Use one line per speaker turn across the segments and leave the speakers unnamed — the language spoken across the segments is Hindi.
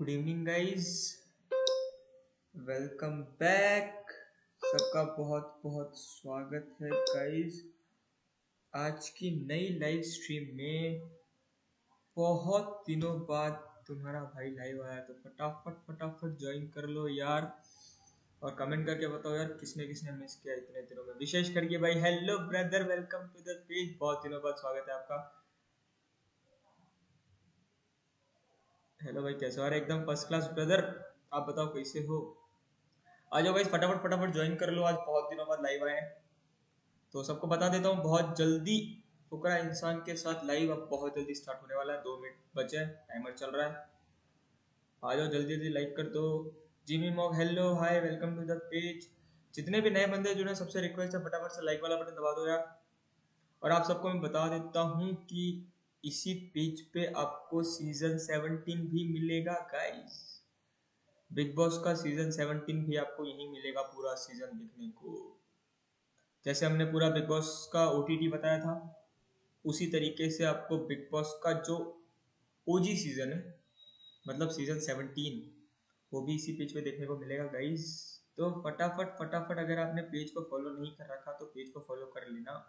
Good evening guys, welcome back. सबका बहुत बहुत स्वागत है गाइस आज की नई लाइव स्ट्रीम में। बहुत दिनों बाद तुम्हारा भाई लाइव आया तो फटाफट फटाफट ज्वाइन कर लो यार, और कमेंट करके बताओ यार किसने किसने मिस किया इतने दिनों में। विशेष करके भाई hello brother, welcome to the page, बहुत दिनों बाद स्वागत है आपका। हेलो भाई, कैसे हो? अरे एकदम फर्स्ट क्लास ब्रदर, आप बताओ कैसे हो? आ जाओ गाइस, फटाफट फटाफट ज्वाइन कर लो, आज बहुत दिनों बाद लाइव आए हैं। तो सबको बता देता हूँ, बहुत जल्दी फुकरा इंसान के साथ लाइव अब बहुत जल्दी स्टार्ट होने वाला है। 2 मिनट बचे हैं, टाइमर चल रहा है। आ जाओ जल्दी जल्दी लाइक कर दो। Jimmy Mog hello hi, welcome to the page. जितने भी नए बंदे जुड़े सबसे रिक्वेस्ट है फटाफट से लाइक वाला बटन दबा दो यार। और आप सबको मैं बता देता हूँ कि इसी पेज पे आपको सीजन 17 भी मिलेगा गाइस। बिग बॉस का सीजन 17 भी आपको यहीं मिलेगा, पूरा सीजन देखने को। जैसे हमने पूरा बिग बॉस का ओटीटी बताया था, उसी तरीके से आपको बिग बॉस का जो ओजी सीजन है, मतलब सीजन 17, वो भी इसी पेज पे देखने को मिलेगा गाइस। तो फटाफट फटाफट, अगर आपने पेज को फॉलो नहीं कर रखा तो पेज को फॉलो कर लेना,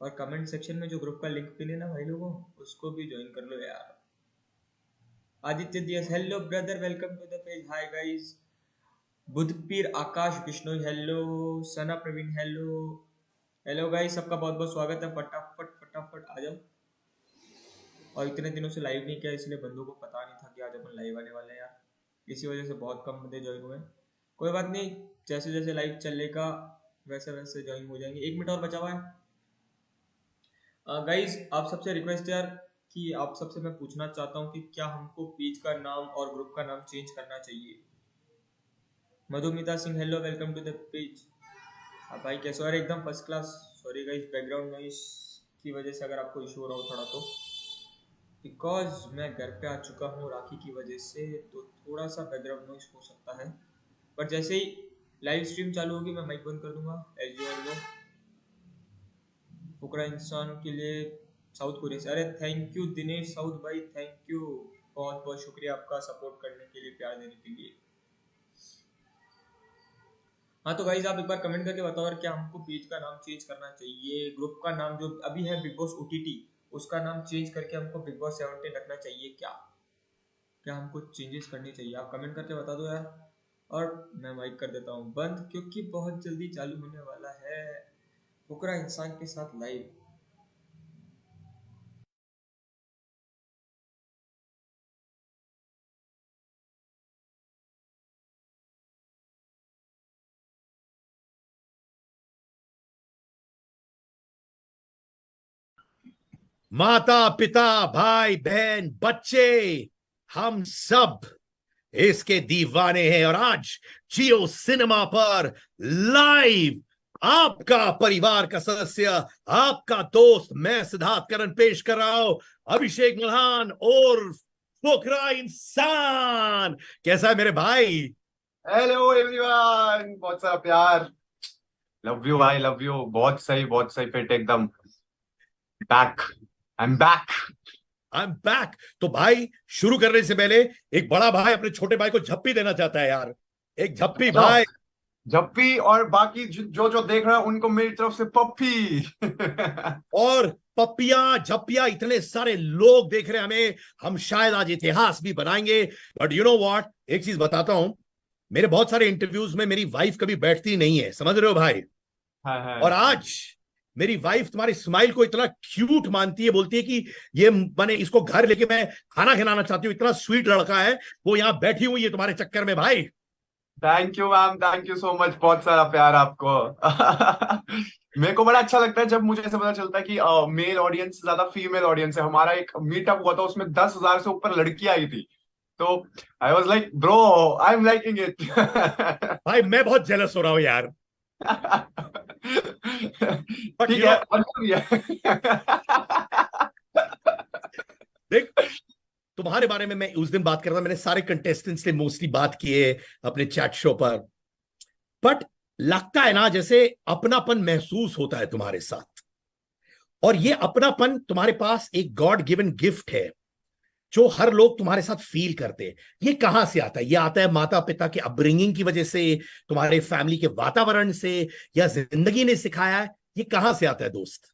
और कमेंट सेक्शन में जो ग्रुप का लिंक मिले ना भाई लोगों, उसको भी ज्वाइन कर लो यार। आदित्य दियस hello brother, welcome to the page, hi guys. बुधपीर Akash Bishnoi hello, Sana Praveen hello. Hello guys, सबका बहुत बहुत स्वागत है। फटाफट फटाफट आ जाओ। और इतने दिनों से लाइव नहीं किया, इसलिए बंदों को पता नहीं था कि आज अपन लाइव आने वाले हैं यार। इसी वजह से बहुत कम बंदे ज्वाइन हुए। कोई बात नहीं, जैसे जैसे लाइव चलेगा वैसे वैसे ज्वाइन हो जाएंगे। 1 मिनट और बचा हुआ है गाइस। आप सबसे रिक्वेस्ट यार कि आप सबसे मैं पूछना चाहता हूँ कि क्या हमको पेज का नाम और ग्रुप का नाम चेंज करना चाहिए? Madhumita Singh hello, welcome to the page. हाँ भाई, कैसे हो? अरे एकदम first class. Sorry guys, background noise की वजह से अगर आपको इशू हो रहा हो थोड़ा, तो बिकॉज मैं घर पे आ चुका हूँ राखी की वजह से, तो थोड़ा सा बैकग्राउंड नॉइस हो सकता है। पर जैसे ही लाइव स्ट्रीम चालू होगी मैं माइक बंद कर दूंगा, एज यू ऑल नो। फुकरा इंसान के लिए साउथ कोरिया से, अरे थैंक यू दिनेश साउथ भाई, थैंक यू, बहुत बहुत शुक्रिया आपका सपोर्ट करने के लिए, प्यार देने के लिए। हाँ तो गाइज, आप एक बार कमेंट करके बताओ यार, क्या हमको पेज का नाम चेंज करना चाहिए? ग्रुप का नाम जो अभी है बिग बॉस ओटीटी, उसका नाम चेंज करके हमको बिग बॉस 17 रखना चाहिए क्या? क्या हमको चेंजेस करनी चाहिए? आप कमेंट करके बता दो यार। और मैं माइक कर देता हूँ बंद, क्योंकि बहुत जल्दी चालू होने वाला है फुकरा इंसान के साथ लाइव।
माता पिता भाई बहन बच्चे, हम सब इसके दीवाने हैं। और आज जियो सिनेमा पर लाइव आपका परिवार का सदस्य, आपका दोस्त, मैं सिद्धार्थ करण पेश कर रहा हूं अभिषेक मल्हान और फुकरा इंसान। कैसा है मेरे भाई?
हेलो एवरीवन, बहुत सारा प्यार। लव यू भाई, लव यू। बहुत सही फिट एकदम। Back, I am back.
I am back. तो भाई, शुरू करने से पहले एक बड़ा भाई अपने छोटे भाई को झप्पी देना चाहता है यार। एक झप्पी
चलो,
भाई।
जप्पी और बाकी जो देख रहा है उनको मेरी तरफ से पप्पी।
और पपिया झपिया इतने सारे लोग देख रहे हैं हमें, हम शायद आज इतिहास भी बनाएंगे। बट यू नो व्हाट, एक चीज बताता हूं, मेरे बहुत सारे इंटरव्यूज में मेरी वाइफ कभी बैठती नहीं है, समझ रहे हो भाई?
हाँ
और
हाँ।
आज मेरी वाइफ तुम्हारी स्माइल को इतना क्यूट मानती है, बोलती है कि ये मैंने इसको घर लेके मैं खाना खिलाना चाहती हूँ, इतना स्वीट लड़का है। वो यहां बैठी हुई है तुम्हारे चक्कर में भाई।
Thank you ma'am, thank you so much. बहुत सारा प्यार आपको। मेरे को बड़ा अच्छा लगता है जब मुझे ऐसा पता चलता है कि मेल ऑडियंस ज्यादा फीमेल ऑडियंस है। हमारा एक मीटअप हुआ था, उसमें 10,000 से ऊपर लड़कियां आई थी। तो I was like bro, I am liking it.
भाई मैं बहुत जेलस हो रहा हूं यार। बट
ठीक
यू
है,
नो,
अच्छा भी है।
देख, तुम्हारे बारे में मैं उस दिन बात कर रहा था, मैंने सारे कंटेस्टेंट्स से मोस्टली बात किए अपने चैट शो पर। बट लगता है ना जैसे अपनापन महसूस होता है तुम्हारे साथ। और ये अपनापन तुम्हारे पास एक गॉड गिवन गिफ्ट है। जो हर लोग तुम्हारे साथ फील करते हैं, ये कहाँ से आता है? ये आता है माता पिता के अपब्रिंगिंग की वजह से, तुम्हारे फैमिली के वातावरण से, या जिंदगी ने सिखाया है? ये कहाँ से आता है दोस्त?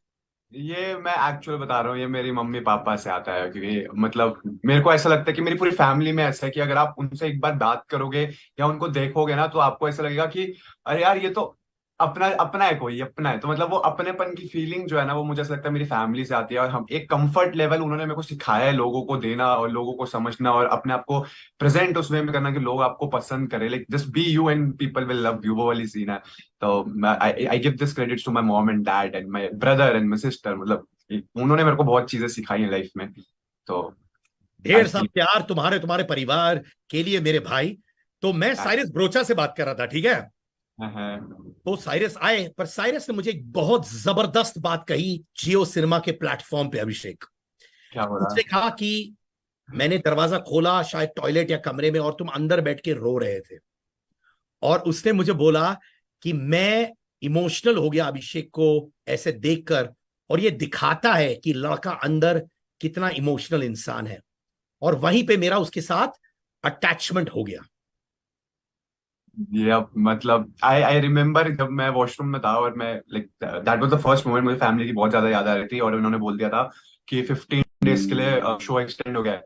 ये मैं एक्चुअल बता रहा हूँ, ये मेरी मम्मी पापा से आता है, क्योंकि मतलब मेरे को ऐसा लगता है कि मेरी पूरी फैमिली में ऐसा है कि अगर आप उनसे एक बार बात करोगे या उनको देखोगे ना, तो आपको ऐसा लगेगा कि अरे यार ये तो अपना अपना है, कोई अपना है। तो मतलब वो अपनेपन की फीलिंग जो है ना, वो मुझे ऐसा लगता है मेरी फैमिली से आती है। और हम एक कंफर्ट लेवल उन्होंने मेरे को सिखाया है लोगों को देना और लोगों को समझना और अपने आप को प्रेजेंट उस वे में करना कि लोग आपको पसंद करें, like just be you and people will love you, वो वाली सीन है। तो I give this credit to my mom and dad and my brother and my sister. मतलब उन्होंने मेरे को बहुत चीजें सिखाई है लाइफ में। तो आई
ढेर सा
फील
प्यार तुम्हारे तुम्हारे परिवार के लिए मेरे भाई। तो मैं साइरस ब्रोचा से बात कर रहा था, ठीक है? तो साइरस आए, पर साइरस ने मुझे एक बहुत जबरदस्त बात कही जियो सिनेमा के प्लेटफॉर्म पे, अभिषेक।
क्या हो रहा
उसने कहा कि मैंने दरवाजा खोला शायद टॉयलेट या कमरे में, और तुम अंदर बैठ के रो रहे थे, और उसने मुझे बोला कि मैं इमोशनल हो गया अभिषेक को ऐसे देखकर, और ये दिखाता है कि लड़का अंदर कितना इमोशनल इंसान है। और वहीं पे मेरा उसके साथ अटैचमेंट हो गया।
ये अब मतलब आई आई रिमेम्बर जब मैं वॉशरूम में था और मैं like that was the first moment, मुझे फैमिली की बहुत ज्यादा याद आ रही थी और उन्होंने बोल दिया था कि 15 डेज के लिए शो एक्सटेंड हो गया है।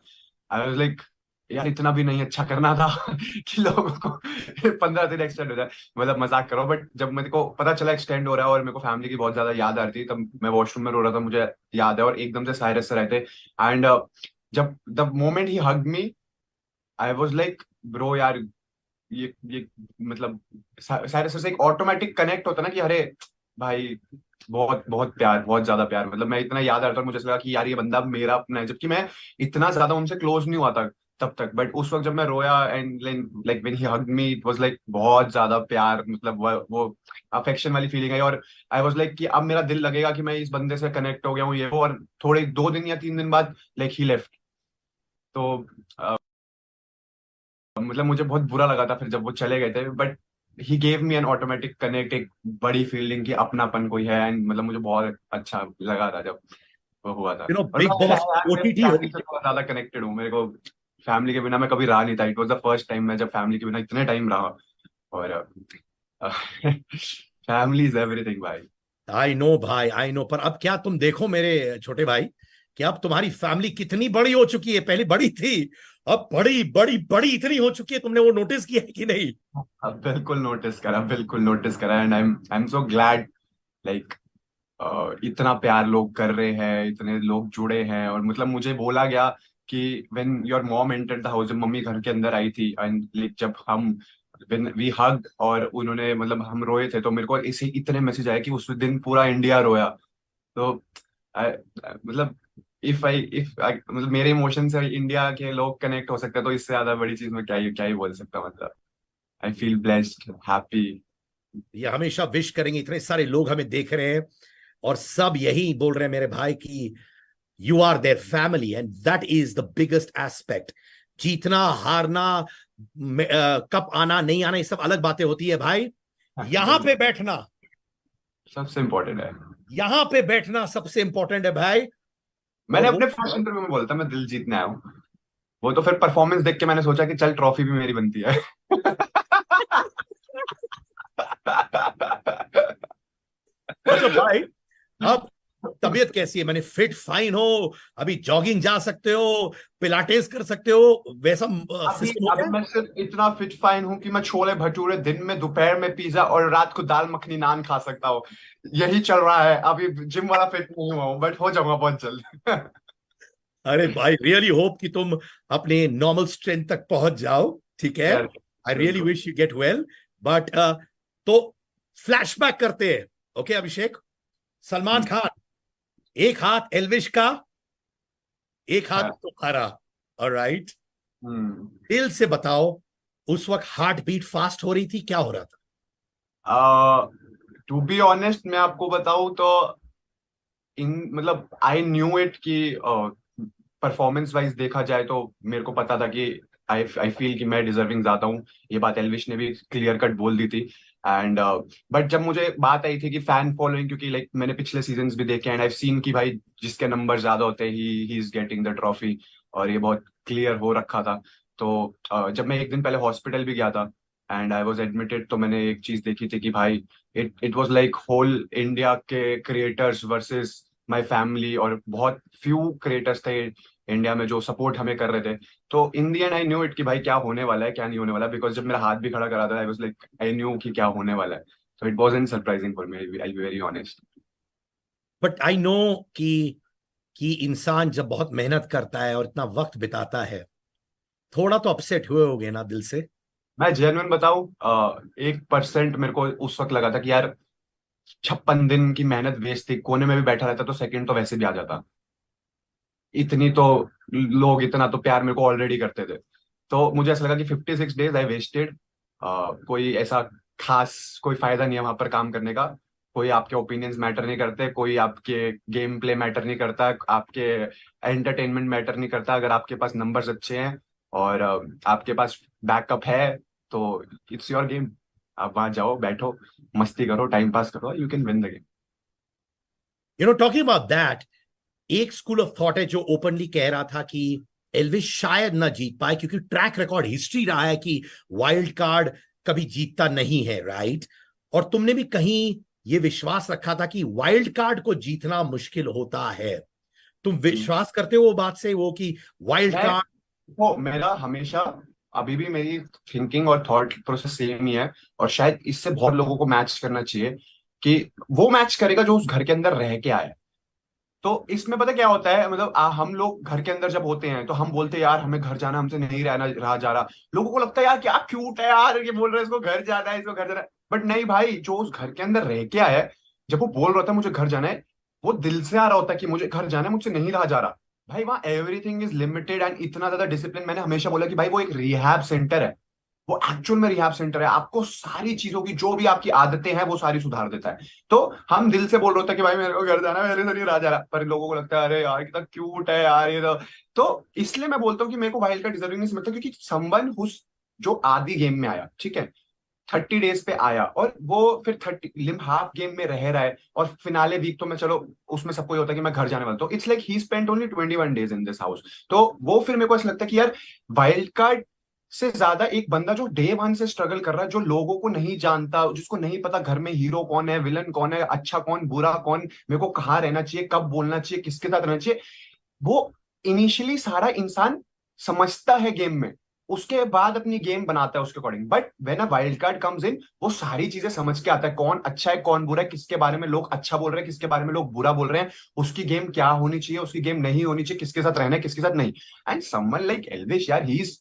आई वाज लाइक यार इतना भी नहीं अच्छा करना था कि लोगों को 15 दिन एक्सटेंड हो जाए। मतलब मजाक करो, बट जब मेरे को पता चला एक्सटेंड हो रहा है और मेरे को फैमिली की बहुत ज्यादा याद आ रही थी, तब मैं वॉशरूम में रो रहा था, मुझे याद है। और एकदम से साइरस सर आए थे एंड जब the moment he hugged me, I was like bro यार, ये मतलब सारे सर से एक ऑटोमेटिक कनेक्ट होता है ना कि अरे भाई बहुत बहुत प्यार, बहुत ज्यादा प्यार। मतलब मैं इतना याद आ रहा था, मुझे ऐसा लगा कि यार ये बंदा मेरा अपना है, जबकि मैं इतना ज्यादा उनसे क्लोज नहीं हुआ था तब तक। बट उस वक्त जब मैं रोया and like when he hugged me, it was like बहुत ज्यादा प्यार, मतलब वो अफेक्शन वाली फीलिंग आई। और आई वाज लाइक कि अब मेरा दिल लगेगा कि मैं इस बंदे से कनेक्ट हो गया हूँ ये वो। और थोड़े 2 दिन या 3 दिन बाद लाइक ही लेफ्ट। तो मतलब मुझे बहुत बुरा लगा था फिर जब वो चले गए थे, but he gave me N automatic connect, एक बड़ी फीलिंग की अपनापन कोई है। एंड मतलब मुझे बहुत अच्छा लगा था जब वो हुआ था। और
बिग
मैं
बॉस
मेरे
ओटीटी
फैमिली से
होती है।
बहुत ज्यादा कनेक्टेड हूँ। मेरे को फैमिली के बिना मैं कभी रहा नहीं था। It was the first time मैं जब फैमिली के बिना इतने टाइम रहा। और फैमिली इज एवरीथिंग भाई।
आई नो भाई, आई नो। पर अब क्या, तुम देखो मेरे छोटे भाई, कि अब तुम्हारी फैमिली कितनी बड़ी हो चुकी है। पहले बड़ी थी, अब बड़ी बड़ी बड़ी इतनी हो चुकी है। तुमने वो नोटिस किया है कि नहीं?
अब बिल्कुल नोटिस करा, बिल्कुल नोटिस करा। And I am so glad, like इतना प्यार लोग कर रहे हैं, इतने लोग जुड़े हैं। और मतलब मुझे बोला गया कि when your mom entered the house, जब मम्मी घर के अंदर आई थी एंड लाइक जब हम व्हेन वी हग और उन्होंने मतलब हम रोए थे, तो मेरे को इसी इतने मैसेज आए कि उस दिन पूरा इंडिया रोया। तो मतलब इफ मतलब मेरे इमोशन से इंडिया के लोग कनेक्ट हो सकते हैं, तो इससे ज्यादा बड़ी चीज मैं क्या ही बोल सकता हूँ। मतलब आई फील ब्लेस्ड, हैप्पी।
ये हमेशा विश करेंगे, इतने सारे लोग हमें देख रहे हैं और सब यही बोल रहे हैं मेरे भाई कि you are their family, and that is the biggest aspect. जीतना हारना, कप आना नहीं आना, ये सब अलग बातें होती है भाई। यहां पे बैठना,
सबसे इम्पोर्टेंट है।
यहां पे बैठना सबसे इंपॉर्टेंट है भाई। और
मैंने
वो
अपने फर्स्ट इंटरव्यू में बोला था मैं दिल जीतने आया हूँ। वो तो फिर परफॉर्मेंस देख के मैंने सोचा कि चल ट्रॉफी भी मेरी बनती है।
अच्छा भाई, अब तबीयत कैसी है? मैंने फिट फाइन हो? अभी जॉगिंग जा सकते हो, पिलाटेस कर सकते हो, वैसा
अभी
सिस्टम हो
अभी
गया?
मैं सिर्फ इतना फिट फाइन हूँ कि मैं छोले भटूरे दिन में, दोपहर में पिज्जा और रात को दाल मखनी नान खा सकता हूँ। यही चल रहा है। अभी जिम वाला फिट नहीं हुआ हूँ, बट हो जाऊंगा बहुत जल्द।
अरे भाई, रियली होप कि तुम अपने नॉर्मल स्ट्रेंथ तक पहुंच जाओ, ठीक है?
यार
आई रियली
बिल्कुल।
Wish you get well. But तो फ्लैशबैक करते हैं। ओके अभिषेक, सलमान खान, एक हाथ एल्विश का, एक हाथ
हाँ।
तुम्हारा। ऑलराइट,
हम्म।
दिल से बताओ, उस वक्त हार्ट बीट फास्ट हो रही थी, क्या हो रहा था?
टू बी ऑनेस्ट मैं आपको बताऊं तो इन मतलब आई न्यू इट कि परफॉर्मेंस वाइज देखा जाए तो मेरे को पता था कि आई फील कि मैं डिजर्विंग ज्यादा हूँ। ये बात एल्विश ने भी क्लियर कट बोल दी थी। एंड बट जब मुझे बात आई थी कि फैन फॉलोइंग, क्योंकि मैंने पिछले सीजन्स भी देखे एंड आई सीन कि भाई जिसके नंबर ज्यादा होते हैं he is getting the trophy. और ये बहुत क्लियर हो रखा था। तो जब मैं एक दिन पहले हॉस्पिटल भी गया था एंड आई वाज एडमिटेड, तो मैंने एक चीज देखी थी कि भाई it was like whole India के क्रिएटर्स वर्सेस माय फैमिली, और बहुत फ्यू क्रिएटर्स थे इंडिया में जो सपोर्ट हमें कर रहे थे। तो इन दी एंड आई न्यू इट कि भाई क्या होने वाला है क्या नहीं होने वाला, बिकॉज जब मेरा हाथ भी खड़ा करा था आई वाज लाइक आई न्यू कि क्या होने वाला है। So it wasn't surprising for me, I be very honest.
But I know कि इंसान जब बहुत मेहनत करता है और इतना वक्त बिताता है, थोड़ा तो अपसेट हुए होगे ना दिल से?
मैं जेन्युइन बताऊं, 1% मेरे को उस वक्त लगा था कि यार 56 दिन की मेहनत वेस्ट थी, कोने में भी बैठा रहता तो सेकंड तो वैसे भी आ जाता। इतनी तो लोग इतना तो प्यार मेरे को ऑलरेडी करते थे। तो मुझे ऐसा लगा कि 56 डेज आई वेस्टेड। कोई ऐसा खास कोई फायदा नहीं है वहां पर काम करने का। कोई आपके ओपिनियंस मैटर नहीं करते, कोई आपके गेम प्ले मैटर नहीं करता, आपके एंटरटेनमेंट मैटर नहीं करता। अगर आपके पास नंबर्स अच्छे हैं और आपके पास बैकअप है, तो इट्स योर गेम। आप वहां जाओ, बैठो, मस्ती करो, टाइम पास करो, you can win the game.
Talking about that, एक स्कूल ऑफ थॉट है जो ओपनली कह रहा था कि एल्विस शायद ना जीत पाए, क्योंकि ट्रैक रिकॉर्ड हिस्ट्री रहा है कि वाइल्ड कार्ड कभी जीतता नहीं है, राइट? और तुमने भी कहीं ये विश्वास रखा था कि वाइल्ड कार्ड को जीतना मुश्किल होता है। तुम विश्वास करते हो वो बात से, वो कि वाइल्ड
मैं
कार्ड?
वो मेरा हमेशा, अभी भी मेरी थिंकिंग और थॉट प्रोसेस सेम ही है, और शायद इससे बहुत लोगों को मैच करना चाहिए कि वो मैच करेगा जो उस घर के अंदर रह के आया है। तो इसमें पता क्या होता है, मतलब हम लोग घर के अंदर जब होते हैं तो हम बोलते हैं यार हमें घर जाना, हमसे नहीं रहना रहा जा रहा। लोगों को लगता है यार क्या क्यूट है यार, ये बोल रहे हैं इसको घर जाना है, इसको घर जाना है। बट नहीं भाई, जो उस घर के अंदर रह के आया है, जब वो बोल रहा था मुझे घर जाना है, वो दिल से आ रहा होता है कि मुझे घर जाना है, मुझसे नहीं रहा जा रहा। भाई वहाँ एवरीथिंग इज लिमिटेड एंड इतना ज्यादा डिसिप्लिन। मैंने हमेशा बोला कि भाई वो एक रिहैब सेंटर है। वो एक्चुअल में रिहैब सेंटर है, आपको सारी चीजों की जो भी आपकी आदतें हैं वो सारी सुधार देता है। तो हम दिल से बोल रहे होते हैं कि भाई मेरे को घर जाना है, मेरे से नहीं रहा जा रहा, पर लोगों को लगता है अरे यार कितना क्यूट है यार ये तो इसलिए मैं बोलता हूँ कि मेरे को वाइल्ड का डिजर्विंग नहीं समझता, क्योंकि समवन हुस जो आधी गेम में आया, ठीक है, 30 डेज पे आया, और वो फिर 30 हाफ गेम में रह रहा है, और फिनाले वीक तो मैं चलो उसमें सबको ये होता है कि मैं घर जाने वाला, तो it's like he spent only 21 days in this house. तो वो फिर मेरे को ऐसा लगता है कि यार वाइल्ड कार्ड से ज्यादा एक बंदा जो डे वन से स्ट्रगल कर रहा है, जो लोगों को नहीं जानता, जिसको नहीं पता घर में हीरो कौन है, विलन कौन है, अच्छा कौन, बुरा कौन, मेरे को कहाँ रहना चाहिए, कब बोलना चाहिए, किसके साथ रहना चाहिए, वो इनिशियली सारा इंसान समझता है गेम में, उसके बाद अपनी गेम बनाता है उसके according. But when a wild card comes in, वो सारी चीजें समझ के आता है, कौन अच्छा है कौन बुरा है, किसके बारे में लोग अच्छा बोल रहे हैं, किसके बारे में लोग बुरा बोल रहे हैं, उसकी गेम क्या होनी चाहिए, उसकी गेम नहीं होनी चाहिए, किसके साथ रहना है किसके साथ नहीं। एंड समवन लाइक एल्विश यार, ही इज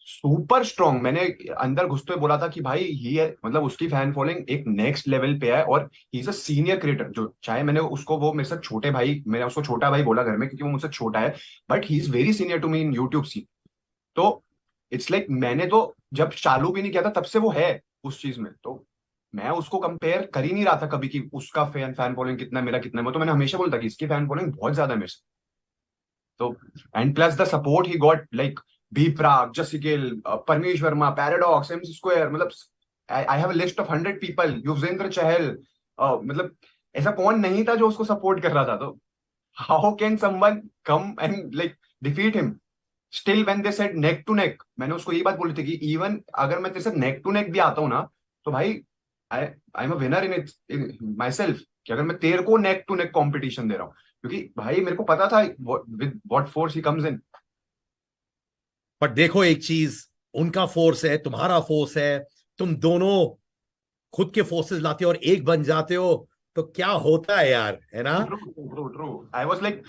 सुपर स्ट्रॉन्ग। मैंने अंदर घुसते हुए बोला था कि भाई ही है, मतलब उसकी फैन फॉलोइंग एक नेक्स्ट लेवल पे है, और he is a senior creator. जो चाहे मैंने उसको, वो मेरे साथ छोटे भाई, मैंने उसको छोटा भाई बोला घर में क्योंकि वो मुझसे छोटा है, but he is very senior to me in YouTube सी। तो इट्स लाइक मैंने तो जब चालू भी नहीं किया था तब से वो है उस चीज में। तो मैं उसको कंपेयर कर ही नहीं रहा था कभी कि उसका फैन फैन फॉलोइंग कितना है, मेरा कितना है। वो तो मैंने हमेशा बोलता कि इसकी फैन फॉलोइंग बहुत ज्यादा है मेरे से। तो and plus the support he got, like B Praak, जसिकिल, Paramesh Verma, Paradox, M square, मतलब I have a list of 100 people, Yuzvendra Chahal, मतलब ऐसा कौन नहीं था जो उसको सपोर्ट कर रहा था। तो how can someone come and like defeat him? Still when they said neck to neck, मैंने उसको यही बात बोली थी कि इवन अगर मैं तेरे से नेक टू नेक भी आता हूँ ना, तो भाई I I am a winner in it, in myself, कि अगर मैं तेरे को नेक टू नेक कॉम्पिटिशन दे रहा हूँ, क्योंकि भाई मेरे को पता था with what force he comes in.
But देखो एक चीज, उनका फोर्स है, तुम्हारा फोर्स है, तुम दोनों खुद के फोर्सेस लाते हो और एक बन जाते हो, तो क्या होता है यार, है ना?
True true true. I was like,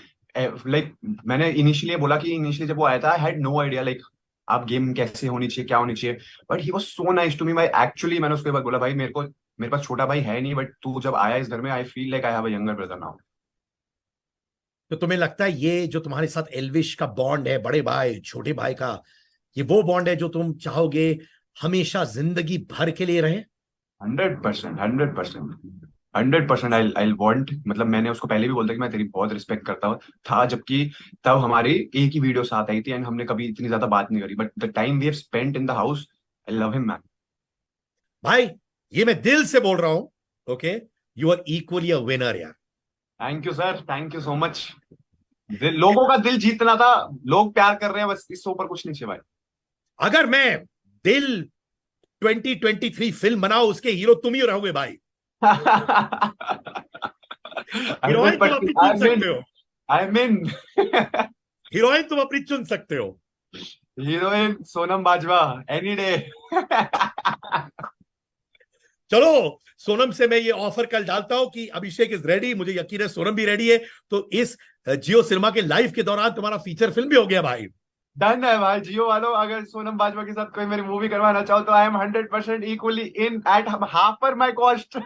like मैंने इनिशियली बोला कि इनिशियली जब वो आया था I had no idea like आप गेम कैसे होनी चाहिए, क्या होनी चाहिए। But he was so nice to me भाई, एक्चुअली मैंने उसको एक बार बोला भाई मेरे पास छोटा भाई है नहीं, बट तू जब आया इस घर में I feel like I have a younger brother now.
तो तुम्हें लगता है ये जो तुम्हारे साथ एल्विश का बॉन्ड है, बड़े भाई छोटे भाई का, ये वो बॉन्ड है जो तुम चाहोगे हमेशा जिंदगी भर के लिए रहे?
100%, 100%, 100% आई आई वांट, मतलब मैंने उसको पहले भी बोलता कि मैं तेरी बहुत रिस्पेक्ट करता हूँ था, जबकि तब हमारी एक ही वीडियो साथ आई थी एंड हमने कभी इतनी ज्यादा बात नहीं करी, but the time we have spent in the house, I love him man.
भाई ये मैं दिल से बोल रहा हूं, okay? You are equally a winner यार।
Thank you sir, thank you so much. लोगों का दिल जीतना था, लोग प्यार कर रहे हैं, बस इससे ऊपर कुछ नहीं चाहिए भाई।
अगर मैं दिल 2023 फिल्म बनाऊं, उसके हीरो तुम ही रहोगे भाई।
अरविंद
हीरोइन तुम
पटेल,
अपनी चुन सकते हो।
आई मीन
हीरोइन तुम अपनी चुन सकते हो।
Heroine Sonam Bajwa any day.
चलो, सोनम से मैं ये ऑफर कल डालता हूं कि अभिषेक इज रेडी, मुझे यकीन है सोनम भी रेडी है। तो इस जियो सिनेमा के लाइव के दौरान तुम्हारा फीचर फिल्म भी हो गया भाई।
डन है भाई, जियो वालों, अगर सोनम बाजवा के साथ कोई मेरी मूवी करवाना चाहो तो I M 100% equally in at half पर माई कॉस्ट।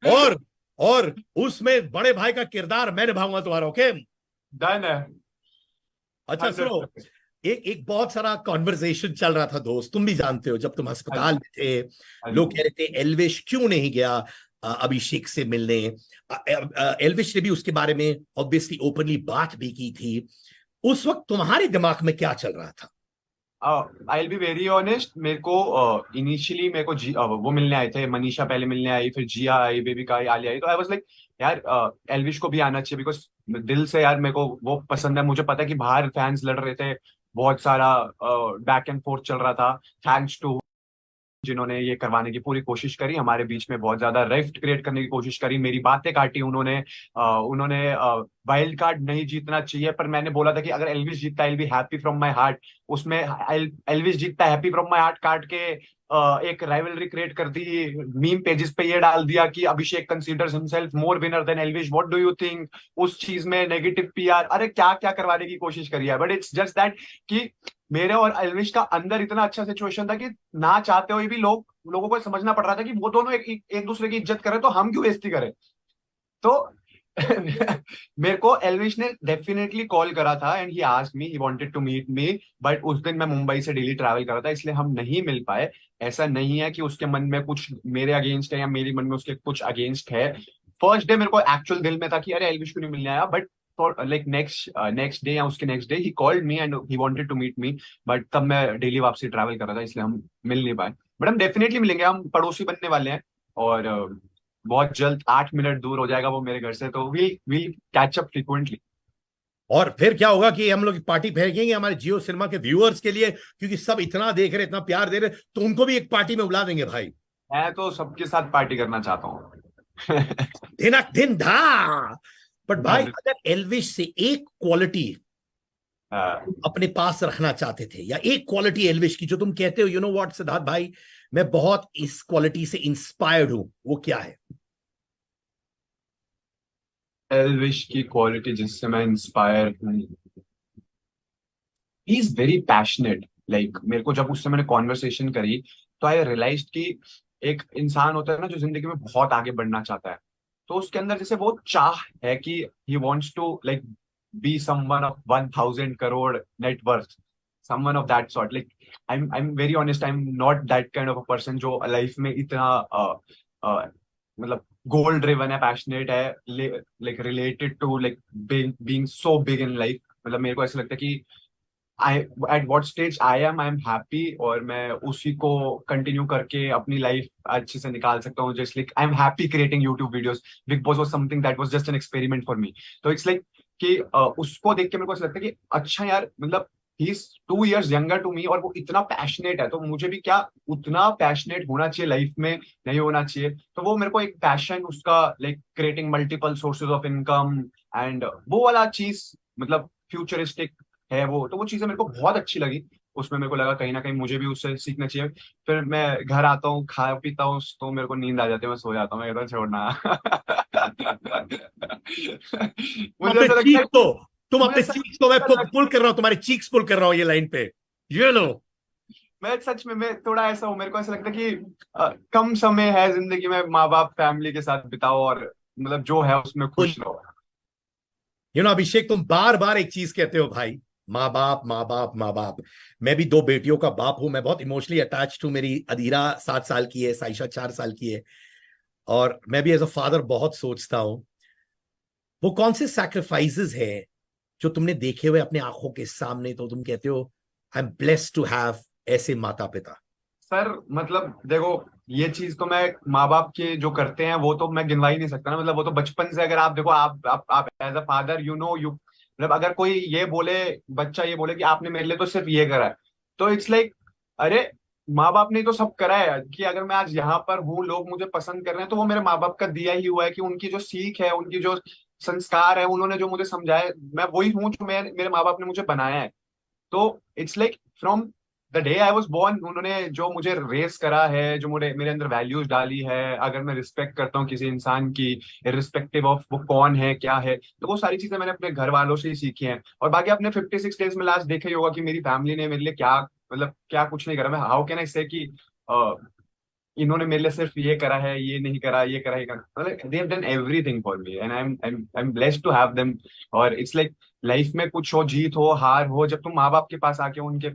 और और उसमें बड़े भाई का किरदार मैं निभाऊंगा तुम्हारा, ओके।
डन है
अच्छा सुनो,
100%।
एक एक बहुत सारा कॉन्वर्सेशन चल रहा था दोस्त, तुम भी जानते हो, जब तुम
हाँ
अस्पताल
जी,
में थे,
हाँ
लोग
जी।
कह रहे थे एल्विश क्यों नहीं गया अभिषेक से मिलने। एल्विश ने भी उसके बारे में ऑब्वियसली ओपनली बात भी की थी। उस वक्त तुम्हारे दिमाग में क्या चल रहा था?
आई बी वेरी ऑनेस्ट, मेरे को इनिशियली मेरे को वो मिलने आए थे, मनीषा पहले मिलने आई, फिर जिया आई, बेबिका आई, आलिया आई, तो आई वाज लाइक यार एल्विश को भी आना चाहिए, बिकॉज दिल से यार मेरे को वो पसंद है। मुझे पता है कि बाहर फैंस लड़ रहे थे, बहुत सारा बैक एंड फोर्थ चल रहा था, थैंक्स टू जिन्होंने ये करवाने की पूरी कोशिश करी, हमारे बीच में बहुत ज्यादा रिफ्ट क्रिएट करने की कोशिश करी, मेरी बातें काटी उन्होंने। उन्होंने वाइल्ड कार्ड नहीं जीतना चाहिए, पर मैंने बोला था कि अगर एल्विस जीतता आई will be happy from my heart. उसमें एल्विस जीतता हैप्पी फ्रॉम माय हार्ट काट के एक राइवलरी क्रिएट कर दी, मीम पेजेस पे ये डाल दिया कि Abhishek considers himself more winner than Elvish, what do you think. उस चीज में नेगेटिव पीआर, अरे क्या क्या करवाने की कोशिश करी है, बट इट्स जस्ट दैट कि मेरे और एल्विश का अंदर इतना अच्छा सिचुएशन था कि ना चाहते हुए भी लोगों को समझना पड़ रहा था कि वो दोनों एक दूसरे की इज्जत करें, तो हम क्यों बेइज्जती करें। तो मेरे को एल्विश ने डेफिनेटली कॉल करा था and he asked me, he wanted to meet me, but उस दिन मैं मुंबई से डेली ट्रैवल कर रहा था, इसलिए हम नहीं मिल पाए। ऐसा नहीं है कि उसके मन में कुछ मेरे अगेंस्ट है या मेरे मन में उसके कुछ अगेंस्ट है। फर्स्ट डे मेरे को एक्चुअल दिल में था कि अरे एल्विश क्यों नहीं मिलने आया, but for like next day या उसके नेक्स्ट डे ही called me and he wanted to meet me, but तब मैं डेली वापसी ट्रैवल कर रहा था, इसलिए हम मिल नहीं पाए। बट हम डेफिनेटली मिलेंगे, हम पड़ोसी बनने वाले हैं, और बहुत जल्द 8 मिनट दूर हो जाएगा वो मेरे घर से, तो वील कैच अप फ्रीक्वेंटली।
और फिर क्या होगा कि हम लोग पार्टी फेंकेंगे हमारे जियो सिनेमा के व्यूअर्स के लिए, क्योंकि सब इतना देख रहे, इतना प्यार दे रहे, तो उनको भी एक पार्टी में बुला देंगे भाई।
मैं तो सबके साथ पार्टी करना चाहता हूँ।
दिनक दिन धा। बट भाई, अगर एल्विश से एक क्वालिटी अपने पास रखना चाहते थे, या एक क्वालिटी एल्विश की जो तुम कहते हो, यू नो व्हाट सिद्धार्थ भाई, मैं बहुत इस क्वालिटी से इंस्पायर्ड हूं, वो क्या है?
एल्विश की क्वालिटी जिससे मैं इंस्पायर हूँ, ही इज वेरी पैशनेट। लाइक मेरे को जब उससे मैंने कॉन्वर्सेशन करी तो आई रियलाइज कि एक इंसान होता है ना जो जिंदगी में बहुत आगे बढ़ना चाहता है, तो उसके अंदर जैसे वो चाह है कि he wants to like be someone of 1,000 crore net worth, someone of that sort. Like I am very honest, I am not that kind of a person जो लाइफ में इतना मतलब गोल ड्रिवन है, पैशनेट है, like related to like being so big in life. मतलब मेरे को ऐसा लगता है कि I at what stage I am happy, और मैं उसी को कंटिन्यू करके अपनी लाइफ अच्छे से निकाल सकता हूँ। Just like I am happy creating YouTube videos, big boss was something that was just an experiment for me. तो इट्स लाइक कि उसको देख के मेरे को ऐसा लगता है कि अच्छा यार, मतलब he is 2 years younger to me, और वो इतना पैशनेट है, तो मुझे भी क्या उतना पैशनेट होना चाहिए लाइफ में, नहीं होना चाहिए। तो वो मेरे को एक पैशन उसका, like creating multiple sources of income and वो वाला चीज, मतलब फ्यूचरिस्टिक है वो, तो वो चीजें मेरे को बहुत अच्छी लगी। उसमें मेरे को लगा कहीं ना कहीं मुझे भी उससे सीखना चाहिए। फिर मैं घर आता हूँ, खा पीता हूँ, तो मेरे को नींद आ जाती है, मैं सो जाता हूँ, मैं कहता हूँ छोड़ना।
तुम
मुझे
अपने
ऐसा लगता है
चीक्स को, तुम
मुझे
अपने
सच
चीक्स को, मैं
में
पुल कर रहा हूं, तुम्हारे चीक्स पुल कर रहा हूं ये लाइन पे, ये लो।
मैं सच में मैं थोड़ा ऐसा हूँ, मेरे को ऐसा लगता है कि कम समय है जिंदगी में, माँ बाप फैमिली के साथ बिताओ, और मतलब जो है उसमें खुश रहो।
यू नो अभिषेक, तुम बार बार एक चीज कहते हो भाई, माँ बाप माँ बाप माँ बाप। मैं भी दो बेटियों का बाप हूं, मैं बहुत इमोशनली अटैच हूं। मेरी अदीरा 7 साल की है, साइशा 4 साल की है, और मैं भी एज अ फादर बहुत सोचता हूं वो कौन से सैक्रिफाइसेस है जो तुमने देखे हुए अपने आंखों के सामने, तो तुम कहते हो I am blessed to have ऐसे माता पिता।
सर मतलब देखो, ये चीज तो मैं माँ बाप के जो करते हैं वो तो मैं गिनवा ही नहीं सकता ना। मतलब वो तो बचपन से, अगर आप देखो, आप एज अ फादर यू मतलब अगर कोई ये बोले, बच्चा ये बोले कि आपने मेरे लिए तो सिर्फ ये करा है, तो इट्स लाइक अरे, माँ बाप ने तो सब करा है कि अगर मैं आज यहाँ पर हूँ, लोग मुझे पसंद कर रहे हैं, तो वो मेरे माँ बाप का दिया ही हुआ है कि उनकी जो सीख है, उनकी जो संस्कार है, उन्होंने जो मुझे समझाया, मैं वही हूँ जो मैं, मेरे माँ बाप ने मुझे बनाया है। तो it's like from the day I was born, उन्होंने जो मुझे रेस करा है, जो मुझे मेरे अंदर वैल्यूज डाली है, अगर मैं रिस्पेक्ट करता हूँ किसी इंसान की, रिस्पेक्टिव ऑफ वो कौन है क्या है, तो वो सारी चीजें मैंने अपने घर वालों से ही सीखी हैं। और बाकी आपने 56 डेज में लास्ट देखा ही होगा कि मेरी फैमिली ने मेरे लिए क्या, मतलब क्या कुछ नहीं करा। मैं हाउ कैन आई से कि इन्होंने मेरे लिए सिर्फ ये करा है, ये नहीं करा, ये करा, ये करा, मतलब they have done everything for me and I am blessed to have them. और इट्स लाइक लाइफ में कुछ हो, जीत हो, हार हो, जब तुम माँ बाप के पास आके उनके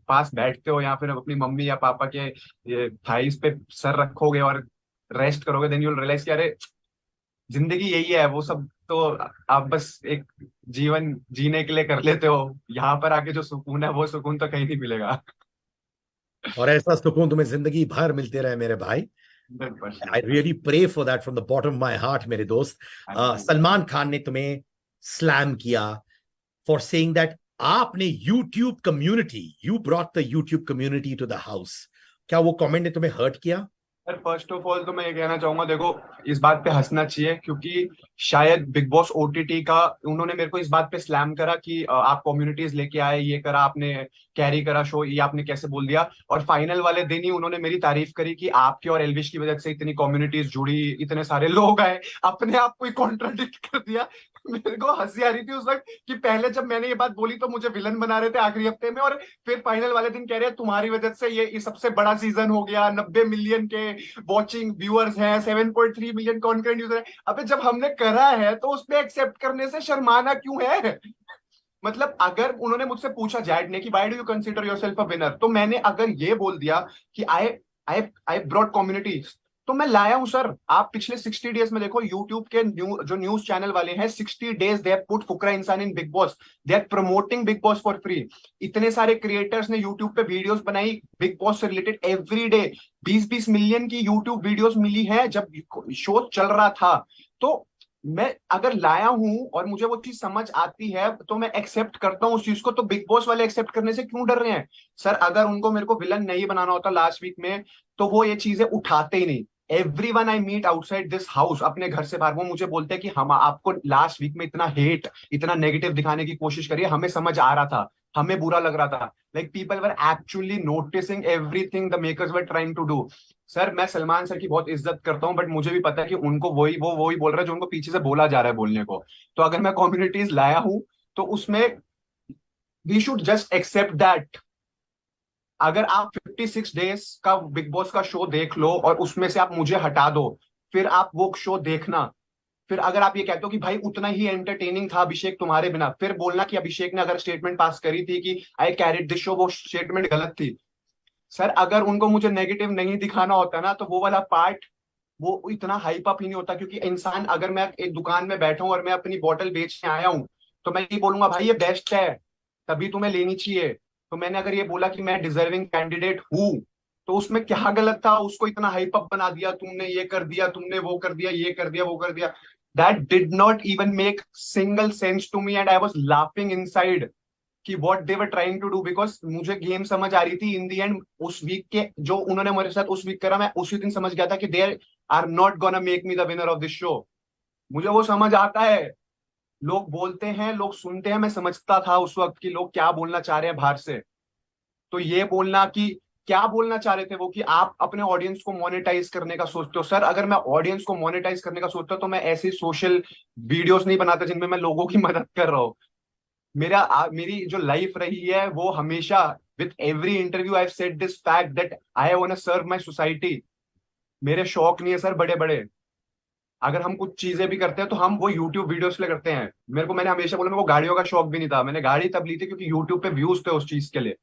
पास बैठते हो, या फिर अपनी मम्मी या पापा के ये थाइस पे सर रखोगे और रेस्ट करोगे, देन यू विल रियलाइज कि अरे, जिंदगी यही है, वो सब तो आप बस एक जीवन जीने के लिए कर लेते हो। यहाँ पर आके जो सुकून है, वो सुकून तो कहीं नहीं मिलेगा।
और ऐसा सुकून तुम्हें जिंदगी भर मिलते रहे मेरे भाई।
100%।
I really pray for that from the bottom my heart मेरे दोस्त। सलमान खान ने तुम्हें स्लैम किया फॉर सेइंग दैट आपने YouTube community, you brought the YouTube community to the house. क्या वो कमेंट ने तुम्हें हर्ट किया?
सर फर्स्ट ऑफ ऑल तो मैं ये कहना चाहूंगा, देखो, इस बात पे हंसना चाहिए क्योंकि शायद बिग बॉस ओटीटी का, उन्होंने मेरे को इस बात पे स्लैम करा कि आप कम्युनिटीज लेके आए, ये करा आपने, कैरी करा शो, ये आपने कैसे बोल दिया। और फाइनल वाले दिन ही उन्होंने मेरी तारीफ करी कि आपके और एल्विश की वजह से इतनी कम्युनिटीज जुड़ी, इतने सारे लोग आए। अपने आप को ही कॉन्ट्राडिक्ट कर दिया। मेरे को हंसी आ रही थी उस वक्त कि पहले जब मैंने ये बात बोली तो मुझे विलन बना रहे थे आखिरी हफ्ते में, और फिर फाइनल वाले दिन कह रहे हैं तुम्हारी वजह से ये सबसे बड़ा सीजन हो गया, 90 मिलियन के वॉचिंग व्यूअर्स हैं, 7.3 मिलियन कॉन्टेंट यूजर है। अबे जब हमने करा है तो उसमें एक्सेप्ट करने से शर्माना क्यों है? मतलब अगर उन्होंने मुझसे पूछा, जैड ने, कि why do you consider yourself a winner, तो मैंने अगर ये बोल दिया कि आई आई आई ब्रॉट कम्युनिटी, तो मैं लाया हूं सर। आप पिछले 60 डेज में देखो, यूट्यूब के जो न्यूज चैनल वाले हैं, 60 days they have put Fukra Insaan in Bigg Boss, they are promoting Bigg Boss for free. इतने सारे क्रिएटर्स ने यूट्यूब पे वीडियोस बनाई बिग बॉस से रिलेटेड एवरी डे। 20-20 मिलियन की यूट्यूब वीडियोस मिली है जब शो चल रहा था। तो मैं अगर लाया हूं और मुझे वो चीज समझ आती है तो मैं एक्सेप्ट करता हूँ उस चीज को। तो बिग बॉस वाले एक्सेप्ट करने से क्यों डर रहे हैं? सर अगर उनको मेरे को विलन नहीं बनाना होता लास्ट वीक में, तो वो ये चीजें उठाते ही नहीं। Everyone I meet outside this house, अपने घर से बाहर, वो मुझे बोलते हैं कि हम आपको लास्ट वीक में इतना हेट, इतना नेगेटिव दिखाने की कोशिश करिए, हमें समझ आ रहा था, हमें बुरा लग रहा था। Like people were actually noticing everything the makers were trying to do. Sir मैं सलमान सर की बहुत इज्जत करता हूँ, बट मुझे भी पता है कि उनको वही बोल रहा है जो उनको पीछे से बोला जा रहा है बोलने को। तो अगर मैं कम्युनिटीज लाया हूं तो उसमें we should just accept that. अगर आप 56 डेज का बिग बॉस का शो देख लो और उसमें से आप मुझे हटा दो, फिर आप वो शो देखना, फिर अगर आप ये कहते हो कि भाई उतना ही एंटरटेनिंग था अभिषेक तुम्हारे बिना, फिर बोलना कि अभिषेक ने अगर स्टेटमेंट पास करी थी कि आई कैरिड दिस शो, वो स्टेटमेंट गलत थी। सर अगर उनको मुझे नेगेटिव नहीं दिखाना होता ना, तो वो वाला पार्ट वो इतना हाइप अप ही नहीं होता। क्योंकि इंसान, अगर मैं एक दुकान में बैठा हूं और मैं अपनी बोतल बेचने आया हूं, तो मैं ये बोलूंगा भाई ये बेस्ट है, तभी तुम्हें लेनी चाहिए। तो मैंने अगर ये बोला कि मैं डिजर्विंग कैंडिडेट हूं, तो उसमें क्या गलत था? उसको इतना हाइप अप बना दिया तुमने, ये कर दिया तुमने, वो कर दिया, ये कर दिया, वो कर दिया। That did not even make single sense to me and I was laughing inside कि what they were trying to do. Because मुझे गेम समझ आ रही थी इन दी एंड। उस वीक के जो उन्होंने मेरे साथ उस वीक करा, मैं उसी दिन समझ गया था कि they are not gonna make me the winner of this show. मुझे वो समझ आता है। लोग बोलते हैं, लोग सुनते हैं, मैं समझता था उस वक्त कि लोग क्या बोलना चाह रहे हैं बाहर से। तो ये बोलना कि क्या बोलना चाह रहे थे वो, कि आप अपने ऑडियंस को मोनेटाइज करने का सोचते हो। सर अगर मैं ऑडियंस को मोनेटाइज करने का सोचता तो मैं ऐसी सोशल वीडियोस नहीं बनाता जिनमें मैं लोगों की मदद कर रहा हूँ। मेरी जो लाइफ रही है वो हमेशा, with every interview I have said this fact that I want to serve my society. मेरे शौक नहीं है सर बड़े बड़े। अगर हम कुछ चीजें भी करते हैं तो हम वो यूट्यूब वीडियोस के लिए करते हैं। मैंने हमेशा बोला, मेरे को गाड़ियों का शौक भी नहीं था। मैंने गाड़ी तब ली थी क्योंकि यूट्यूब पे व्यूज थे उस चीज के लिए।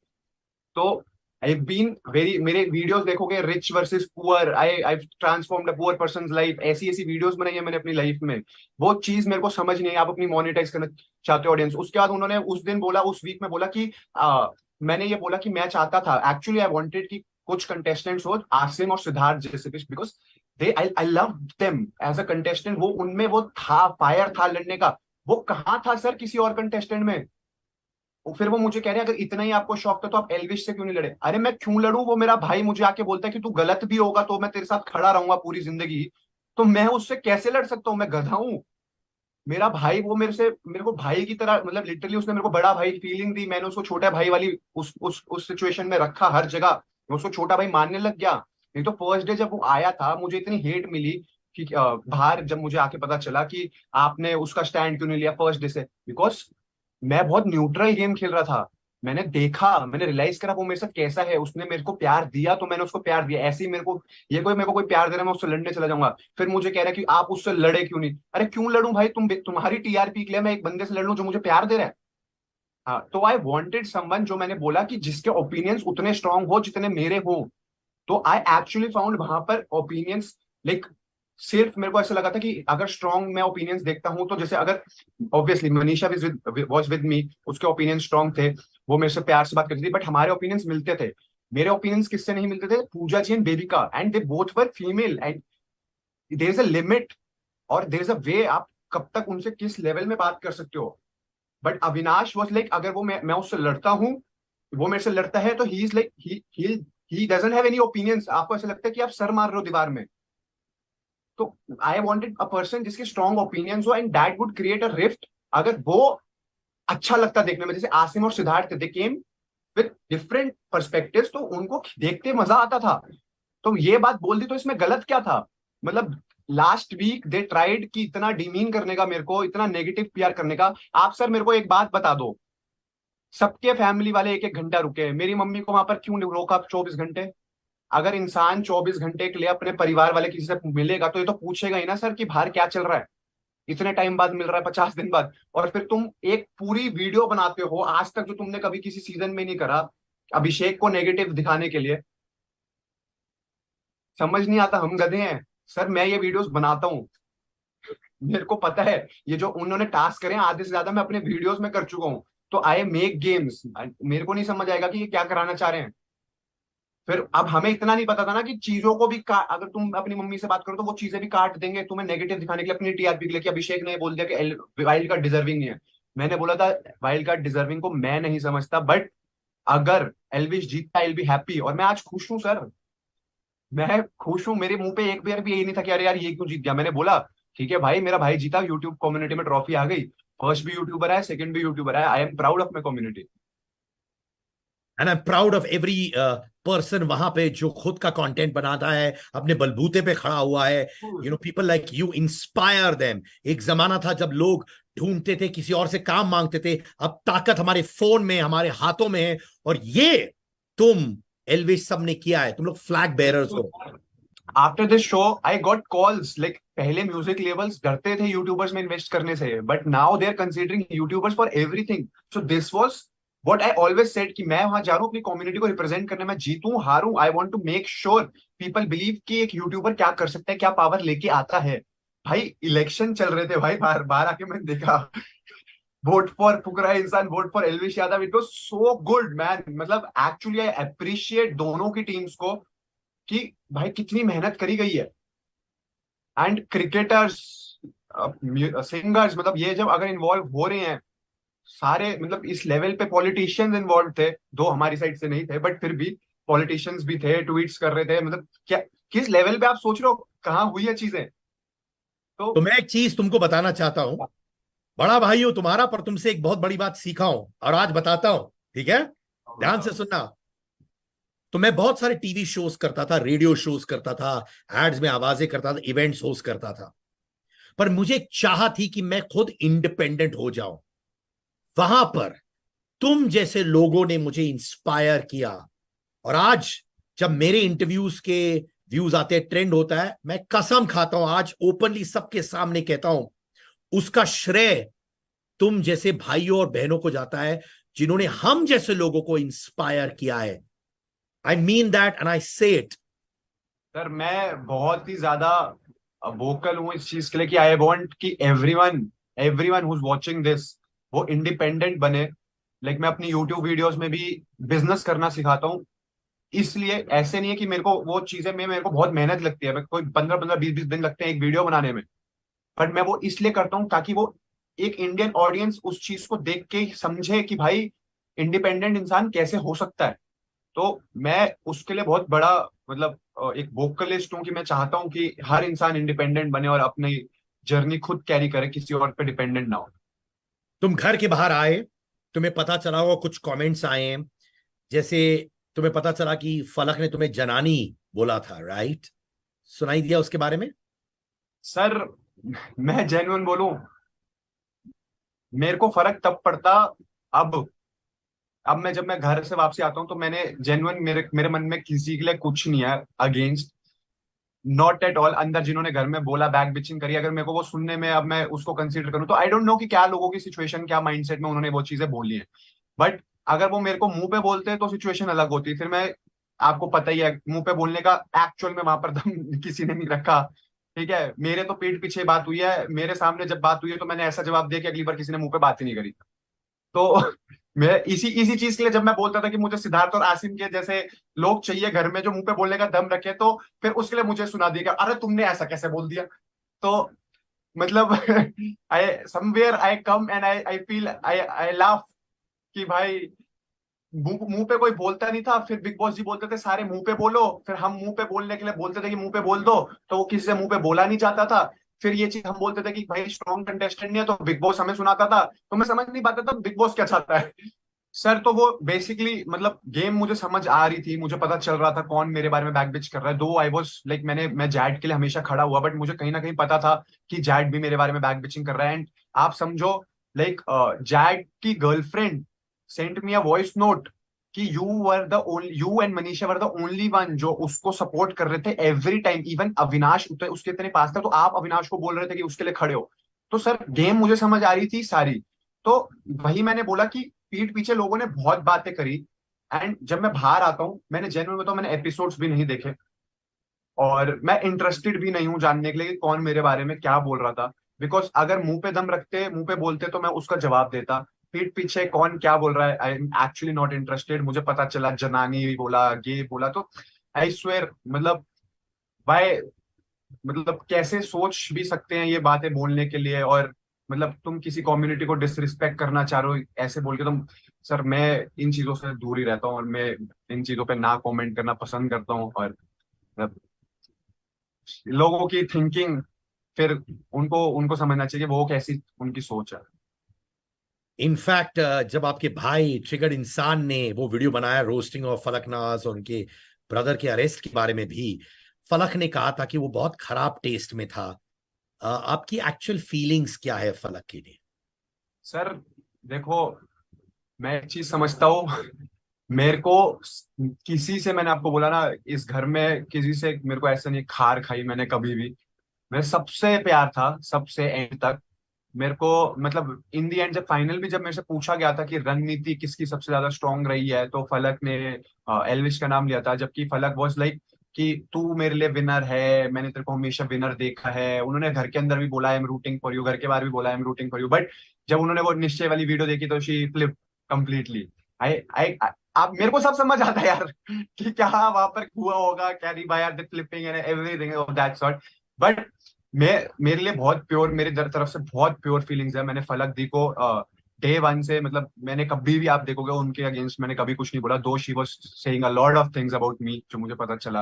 तो आई बीन वेरी, मेरे वीडियोस देखोगे, rich versus poor, I transformed a poor persons life, ऐसी ऐसी वीडियोस बनाई है मैंने अपनी लाइफ में। वो चीज मेरे को समझ नहीं आई। आप अपनी मोनेटाइज करना चाहते हो ऑडियंस। उसके बाद उन्होंने उस दिन बोला, उस वीक में बोला कि मैंने ये बोला कि मैं चाहता था, एक्चुअली आई वांटेड कि कुछ कंटेस्टेंट्स हो, आसिम और सिद्धार्थ जैसे, because they I love them as a contestant. वो उनमें वो था, फायर था लड़ने का, वो कहाँ था सर किसी और कंटेस्टेंट में। फिर वो मुझे कह रहे हैं अगर इतना ही आपको शौक था तो आप एल्विश से क्यों नहीं लड़े। अरे मैं क्यों लड़ूं, वो मेरा भाई मुझे आके बोलता है कि तू गलत भी होगा तो मैं तेरे साथ खड़ा रहूंगा पूरी जिंदगी, तो मैं उससे कैसे लड़ सकता हूँ, मैं गधा हूँ। मेरा भाई वो मेरे को भाई की तरह, मतलब लिटरली उसने मेरे को बड़ा भाई फीलिंग दी, मैंने उसको छोटा भाई वाली उस सिचुएशन में रखा हर जगह, मैं उसको छोटा भाई मानने लग गया। नहीं तो फर्स्ट डे जब वो आया था मुझे इतनी हेट मिली कि बाहर जब मुझे आके पता चला कि आपने उसका स्टैंड क्यों नहीं लिया फर्स्ट डे से, बिकॉज मैं बहुत न्यूट्रल गेम खेल रहा था। मैंने देखा, मैंने रियलाइज करा वो मेरे साथ कैसा है, उसने मेरे को प्यार दिया तो मैंने उसको प्यार दिया, ऐसे ही मेरे को ये कोई मेरे को कोई प्यार दे रहा है मैं उससे लड़ने चला जाऊंगा। फिर मुझे कह रहा है कि आप उससे लड़े क्यों नहीं। अरे क्यों लड़ूं भाई, तुम्हारी टीआरपी के लिए मैं एक बंदे से लड़ लूं जो मुझे प्यार दे रहा है। हाँ, तो आई वॉन्टेड समवन, जो मैंने बोला कि जिसके ओपिनियंस उतने स्ट्रांग हो जितने मेरे हो। तो आई एक्चुअली फाउंड वहां पर ओपिनियंस, लाइक सिर्फ मेरे को ऐसा लगा था कि अगर स्ट्रांग मैं ओपिनियंस देखता हूं तो जैसे अगर obviously Manisha was with me, उसके ओपिनियन स्ट्रांग थे, वो मेरे से प्यार से बात करती थी, बट हमारे ओपिनियंस मिलते थे। मेरे ओपिनियंस किससे नहीं मिलते थे, Pooja ji and Bebika, and they both were female, and there is a limit और देयर इज अ वे आप कब तक उनसे किस लेवल में बात कर सकते हो। बट अविनाश वॉज लाइक, अगर वो मैं उससे लड़ता हूँ, वो मेरे से लड़ता है तो ही is like he doesn't have any opinions, आपको ऐसा लगता है कि आप सर मार रहे हो दीवार में। तो आई वॉन्टेड अ पर्सन जिसके स्ट्रॉन्ग ओपिनियंस हो, and that would create a rift. अगर वो अच्छा लगता देखने में, जैसे आसिम और सिद्धार्थ थे, दे केम विद डिफरेंट पर्सपेक्टिव्स, तो उनको देखते मजा आता था। तो ये बात बोल दी तो इसमें गलत क्या था। मतलब लास्ट वीक दे ट्राइड कि इतना डिमीन करने का, मेरे को इतना नेगेटिव पीआर करने का। आप सर मेरे को एक बात बता दो, सबके फैमिली वाले एक एक घंटा रुके, मेरी मम्मी को वहां पर क्यों नहीं रोका 24 घंटे। अगर इंसान 24 घंटे के लिए अपने परिवार वाले किसी से मिलेगा तो ये तो पूछेगा ही ना सर कि बाहर क्या चल रहा है, इतने टाइम बाद मिल रहा है, 50 दिन बाद। और फिर तुम एक पूरी वीडियो बनाते हो आज तक जो तुमने कभी किसी सीजन में नहीं करा, अभिषेक को नेगेटिव दिखाने के लिए। समझ नहीं आता, हम गधे हैं सर। मैं ये वीडियोस बनाता हूँ, मेरे को पता है ये जो उन्होंने टास्क करे हैं आधे से ज्यादा मैं अपने वीडियोस में कर चुका हूँ। तो आई मेक गेम्स, मेरे को नहीं समझ आएगा कि ये क्या कराना चाह रहे हैं। फिर अब हमें इतना नहीं पता था ना कि चीजों को भी अगर तुम अपनी मम्मी से बात करो तो वो चीजें भी काट देंगे तुम्हें नेगेटिव दिखाने के लिए, अपनी टीआरपी के लिए, कि अभिषेक ने बोल दिया कि वाइल्ड कार्ड डिजर्विंग नहीं है। मैंने बोला था वाइल्ड कार्ड डिजर्विंग को मैं नहीं समझता, बट अगर एल्विश जीतता आई विल बी हैप्पी, और मैं आज खुश हूं सर। मैं खुश हूं, मेरे मुंह पे एक बार भी यही नहीं था कि अरे यार ये क्यों जीत गया। मैंने बोला ठीक है भाई, मेरा भाई जीता, यूट्यूब कम्युनिटी में ट्रॉफी आ गई, फर्स्ट भी यूट्यूबर आया, सेकंड भी यूट्यूबर आया, I am proud of my community.
And I am proud of every person वहां पे जो खुद का कंटेंट बनाता है, अपने बलबूते पे खड़ा हुआ है। You know, people like you inspire them. एक जमाना था जब लोग ढूंढते थे, किसी और से काम मांगते थे, अब ताकत हमारे फोन में, हमारे हाथों में है। और ये तुम एल्विश सब ने किया है, तुम लोग फ्लैग बेरर्स हो।
After this show I got calls, like पहले म्यूजिक लेबल्स डरते थे यूट्यूबर्स में इन्वेस्ट करने से, but now they are considering YouTubers for everything. So this was what I always said कि मैं वहां जा रहा हूँ अपनी कम्युनिटी को रिप्रेजेंट करने, में जीतूं हारूं, I want to make sure people believe कि एक यूट्यूबर क्या कर सकता है, क्या पावर लेके आता है। भाई इलेक्शन चल रहे थे भाई, बाहर बाहर आके मैंने देखा, वोट फॉर फुकरा इंसान, vote for Elvish Yadav, it was so good man. मतलब एक्चुअली आई अप्रिशिएट दोनों की टीम्स को कि भाई कितनी मेहनत करी गई है। एंड क्रिकेटर्स, सिंगर्स, मतलब ये जब अगर इन्वॉल्व हो रहे हैं सारे, मतलब इस लेवल पे पॉलिटिशियंस इन्वॉल्व थे, दो हमारी साइड से नहीं थे बट फिर भी पॉलिटिशियंस भी थे, ट्वीट्स कर रहे थे, मतलब क्या किस लेवल पे आप सोच रहे हो कहाँ हुई है चीजें। तो
तो मैं एक चीज तुमको बताना चाहता हूं, बड़ा भाई हूं तुम्हारा, पर तुमसे एक बहुत बड़ी बात सीखा हूं और आज बताता हूं, ठीक है? ध्यान से सुनना। तो मैं बहुत सारे टीवी शोज करता था, रेडियो शोज करता था, एड्स में आवाजें करता था, इवेंट्स होस्ट करता था, पर मुझे एक चाह थी कि मैं खुद इंडिपेंडेंट हो जाऊं। वहां पर तुम जैसे लोगों ने मुझे इंस्पायर किया, और आज जब मेरे इंटरव्यूज के व्यूज आते हैं, ट्रेंड होता है, मैं कसम खाता हूं, आज ओपनली सबके सामने कहता हूं, उसका श्रेय तुम जैसे भाइयों और बहनों को जाता है, जिन्होंने हम जैसे लोगों को इंस्पायर किया है। I mean that and I से इट।
सर मैं बहुत ही ज्यादा वोकल हूँ इस चीज के लिए कि आई वांट कि everyone everyone who is watching this वो इंडिपेंडेंट बने। लाइक मैं अपनी यूट्यूब वीडियोस में भी बिजनेस करना सिखाता हूँ, इसलिए ऐसे नहीं है कि मेरे को वो चीजें में मेरे को बहुत मेहनत लगती है, मेरे को कोई 15-15 20-20 दिन लगते हैं एक वीडियो बनाने में, बट मैं वो इसलिए करता हूँ ताकि वो एक इंडियन ऑडियंस उस चीज को देख के समझे कि भाई इंडिपेंडेंट इंसान कैसे हो सकता है। तो मैं उसके लिए बहुत बड़ा मतलब एक वोकलिस्ट हूँ कि मैं चाहता हूँ कि हर इंसान इंडिपेंडेंट बने और अपनी जर्नी खुद कैरी करे, किसी और पे डिपेंडेंट ना हो।
तुम घर के बाहर आए, तुम्हें पता चला होगा कुछ कमेंट्स आए हैं, जैसे तुम्हें पता चला कि फलक ने तुम्हें जनानी बोला था, राइट? सुनाई दिया उसके बारे में?
सर मैं जेन्युइन बोलूं, मेरे को फर्क तब पड़ता अब अब मैं जब मैं घर से वापसी आता हूँ तो मैंने जेन्युइन मेरे मेरे मन में किसी के लिए कुछ नहीं है अगेंस्ट, नॉट एट ऑल। अंदर जिन्होंने घर में बोला बैक बिचिंग करी, अगर मेरे को वो सुनने में अब मैं उसको कंसीडर करूँ तो आई डोंट नो कि क्या लोगों की सिचुएशन, क्या माइंडसेट में उन्होंने वो चीजें बोली है। बट अगर वो मेरे को मुंह पे बोलते हैं तो सिचुएशन अलग होती है। फिर मैं, आपको पता ही है मुंह पे बोलने का एक्चुअल में वहां पर दम किसी ने नहीं रखा। ठीक है, मेरे तो पीठ पीछे बात हुई है, मेरे सामने जब बात हुई है तो मैंने ऐसा जवाब दिया कि अगली बार किसी ने मुंह पे बात ही नहीं करी। तो मैं इसी इसी चीज के लिए जब मैं बोलता था कि मुझे सिद्धार्थ और आसिम के जैसे लोग चाहिए घर में जो मुंह पे बोलने का दम रखे, तो फिर उसके लिए मुझे सुना दिया कि अरे तुमने ऐसा कैसे बोल दिया। तो मतलब I somewhere I come and I feel I I laugh कि भाई मुंह मुंह पे कोई बोलता नहीं था, फिर बिग बॉस जी बोलते थे सारे मुंह पे बोलो, फिर हम मुंह पे बोलने के लिए बोलते थे कि मुंह पे बोल दो, तो वो किसी से मुंह पे बोला नहीं चाहता था। फिर ये चीज हम बोलते थे कि भाई स्ट्रॉन्ग कंटेस्टेंट नहीं है, तो बिग बॉस हमें सुनाता था, तो मैं समझ नहीं पाता था बिग बॉस क्या चाहता है। सर तो वो बेसिकली मतलब गेम मुझे समझ आ रही थी, मुझे पता चल रहा था कौन मेरे बारे में बैक बिच कर रहा है। दो आई वाज लाइक मैं जैड के लिए हमेशा खड़ा हुआ, बट मुझे कहीं ना कहीं पता था कि जैड भी मेरे बारे में बैक बिचिंग कर रहा है। एंड आप समझो लाइक जैड की girlfriend sent me a voice note कि you and Manisha were the only one जो उसको सपोर्ट कर रहे थे एवरी टाइम। इवन अविनाश उसके इतने पास था तो आप अविनाश को बोल रहे थे कि उसके लिए खड़े हो। तो सर गेम मुझे समझ आ रही थी सारी। तो वही मैंने बोला कि पीठ पीछे लोगों ने बहुत बातें करी, एंड जब मैं बाहर आता हूँ, मैंने जेन्युइन बताऊं मैंने एपिसोड्स भी नहीं देखे, और मैं इंटरेस्टेड भी नहीं हूँ जानने के लिए कि कौन मेरे बारे में क्या बोल रहा था। बिकॉज अगर मुंह पे दम रखते, मुंह पे बोलते तो मैं उसका जवाब देता। पीठ पीछे कौन क्या बोल रहा है I am actually not interested. मुझे पता चला जनानी बोला, ये बोला, तो आई स्वेयर मतलब भाई, मतलब कैसे सोच भी सकते हैं ये बातें बोलने के लिए। और मतलब तुम किसी कम्युनिटी को डिसरिस्पेक्ट करना चाह रहे हो ऐसे बोल के, तुम सर मैं इन चीजों से दूर ही रहता हूँ और मैं इन चीजों पे ना कमेंट करना पसंद करता हूँ। और मतलब लोगों की थिंकिंग फिर उनको उनको समझना चाहिए वो कैसी उनकी सोच है।
इनफैक्ट जब आपके भाई ट्रिगर्ड इंसान ने वो वीडियो बनाया रोस्टिंग ऑफ फलकनाज और उनके ब्रदर के अरेस्ट के बारे में भी, फलक ने कहा था कि वो बहुत खराब टेस्ट में था। आपकी एक्चुअल फीलिंग्स क्या है फलक के लिए?
सर देखो, मैं एक चीज समझता हूँ, मेरे को किसी से, मैंने आपको बोला ना इस घर में किसी से मेरे को ऐसा नहीं खार खाई मैंने कभी भी। मेरे सबसे प्यार था सबसे एंड तक। मेरे को मतलब इन दी एंड जब फाइनल भी जब मेरे से पूछा गया था कि रणनीति किसकी सबसे ज्यादा स्ट्रांग रही है, तो फलक ने एल्विश का नाम लिया था। जबकि फलक वॉज लाइक कि तू मेरे लिए विनर है, मैंने तेरे को हमेशा विनर देखा है। उन्होंने घर के अंदर भी बोला I am rooting for you, घर के बाहर भी बोला I am rooting for you. But जब उन्होंने वो निश्चय वाली वीडियो देखी तो शी फ्लिप कंप्लीटली। आई आई आप मेरे को सब समझ आता है यार कि क्या वहां पर हुआ होगा, क्या नहीं भाई यार, the flipping and everything of that sort. But मैं, मेरे लिए बहुत प्योर, मेरी तरफ से बहुत प्योर फीलिंग्स है। मैंने फलक दी को डे वन से, मतलब मैंने कभी भी, आप देखोगे उनके अगेंस्ट मैंने कभी कुछ नहीं बोला। दो she was saying a lot of things about me जो मुझे पता चला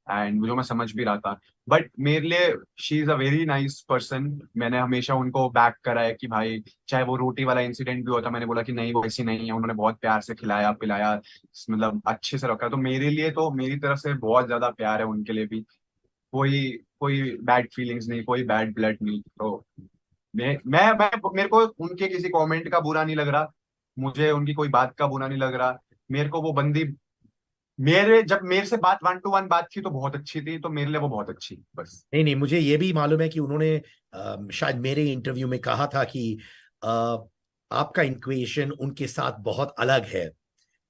एंड जो मैं समझ भी रहा था। बट मेरे लिए she is a very nice person. मैंने हमेशा उनको बैक करा है कि भाई चाहे वो रोटी वाला इंसिडेंट भी होता, मैंने बोला कि नहीं वो ऐसी नहीं है। उन्होंने बहुत प्यार से खिलाया पिलाया, मतलब अच्छे से रखा। तो मेरे लिए तो मेरी तरफ से बहुत ज्यादा प्यार है उनके लिए भी। कोई कोई बैड फीलिंग्स नहीं, कोई बैड ब्लड नहीं। तो मैं मेरे को उनके किसी कमेंट का बुरा नहीं लग रहा, मुझे उनकी कोई बात का बुरा नहीं लग रहा। मेरे को वो बंदी, मेरे जब मेरे से बात 1 to 1 बात थी तो बहुत अच्छी थी, तो मेरे लिए वो बहुत अच्छी बस।
नहीं नहीं, मुझे ये भी मालूम है कि उन्होंने शायद मेरे इंटरव्यू में कहा था कि आपका इक्वेशन उनके साथ बहुत अलग है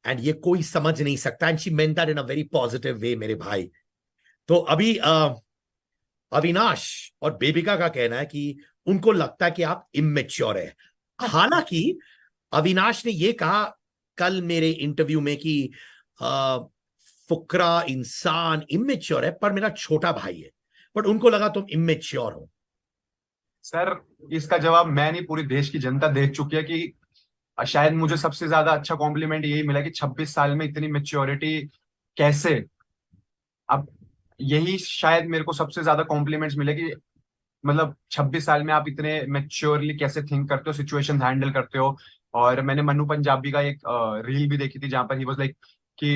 एंड ये कोई समझ नहीं सकता, and she meant that in a very positive way मेरे भाई। तो अभी अविनाश और बेबिका का कहना है कि उनको लगता है कि आप इमेच्योर है। हालांकि अविनाश ने यह कहा कल मेरे इंटरव्यू में कि फुकरा इंसान इमेच्योर है, पर मेरा छोटा भाई है, बट उनको लगा तुम इमेच्योर हो।
सर इसका जवाब मैं नहीं, पूरी देश की जनता दे चुकी है कि शायद मुझे सबसे ज्यादा अच्छा कॉम्प्लीमेंट यही मिला कि 26 साल में इतनी मेच्योरिटी कैसे। अब यही शायद मेरे को सबसे ज्यादा कॉम्प्लीमेंट्स मिले कि मतलब 26 साल में आप इतने मेच्योरली कैसे थिंक करते हो, सिचुएशन हैंडल करते हो। और मैंने मन्नू पंजाबी का एक रील भी देखी थी जहां पर ही वाज लाइक कि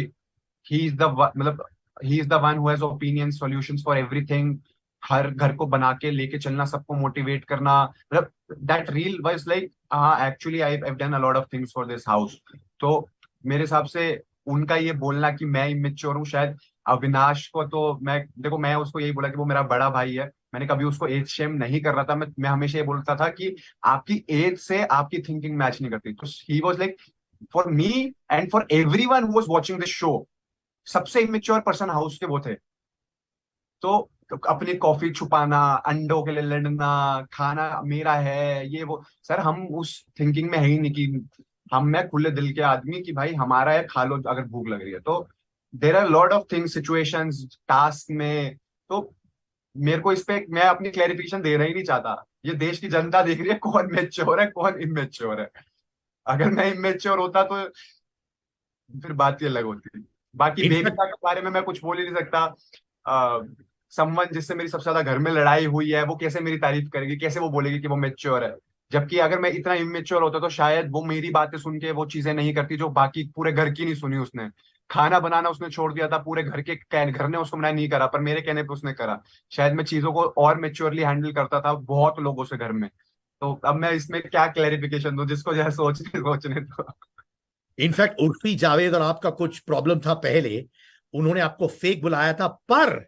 ही इज द मतलब he is the one who has opinion solutions for everything. हर घर को बना के लेके चलना, सबको मोटिवेट करना, मतलब दैट रील वाज लाइक हाँ actually I have done a lot of things for this house. तो मेरे हिसाब से उनका ये बोलना कि मैं इमेच्योर हूँ, शायद अविनाश को तो मैं देखो, मैं उसको यही बोला कि वो मेरा बड़ा भाई है। मैंने कभी उसको एज शेम नहीं कर रहा था। मैं हमेशा ये बोलता था कि आपकी एज से आपकी थिंकिंग मैच नहीं करती। तो he was like for me and for everyone who was watching this show, सबसे इमेच्योर पर्सन हाउस के वो थे। तो अपनी कॉफी छुपाना, अंडों के लिए लड़ना, खाना मेरा है ये वो, सर हम उस थिंकिंग में है ही नहीं कि हम, मैं खुले दिल के आदमी कि भाई हमारा है, खा लो अगर भूख लग रही है। तो there are lot of things, situations, task में। तो मेरे को इस पे मैं अपनी क्लैरिफिकेशन देना ही नहीं चाहता। ये देश की जनता देख रही है कौन मेच्योर है कौन इमेच्योर है। अगर मैं इमेच्योर होता तो फिर बात ही अलग होती। बाकी
इनफैक्ट
बेबिका के बारे में मैं कुछ बोल ही नहीं सकता। समवन जिससे मेरी सबसे ज्यादा घर में लड़ाई हुई है, वो कैसे मेरी तारीफ करेगी, कैसे वो बोलेगी कि वो मेच्योर है। जबकि अगर मैं इतना इमेच्योर होता तो शायद वो मेरी बातें सुन के वो चीजें नहीं करती जो बाकी पूरे घर की नहीं सुनी उसने। खाना बनाना उसने छोड़ दिया था, पूरे घर ने उसको मना नहीं करा, पर मेरे कहने पे उसने करा। शायद मैं चीजों को और मेच्योरली हैंडल करता था बहुत लोगों से घर में। तो अब मैं इसमें क्या क्लैरिफिकेशन दूं, जिसको जैसे सोचने सोचने तो।
इनफैक्ट उर्फी जावेद और आपका कुछ प्रॉब्लम था पहले, उन्होंने आपको फेक बुलाया था, पर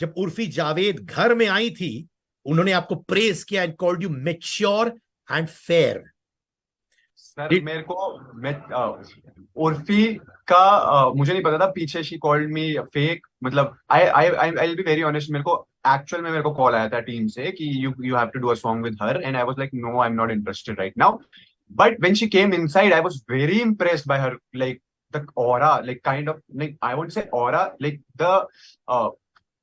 जब उर्फी जावेद घर में आई थी, उन्होंने आपको प्रेज किया and called you mature and fair.
Sir मेरे को मैं उर्फी का मुझे नहीं पता था पीछे शी कॉल्ड मी फेक। मतलब I I I will be very honest, मेरे को एक्चुअल में मेरे को कॉल आया था टीम से कि you have to do a song with her and I was like no I am not interested right now. But when she came inside I was very impressed by her, like the aura, like kind of like I would say aura, like the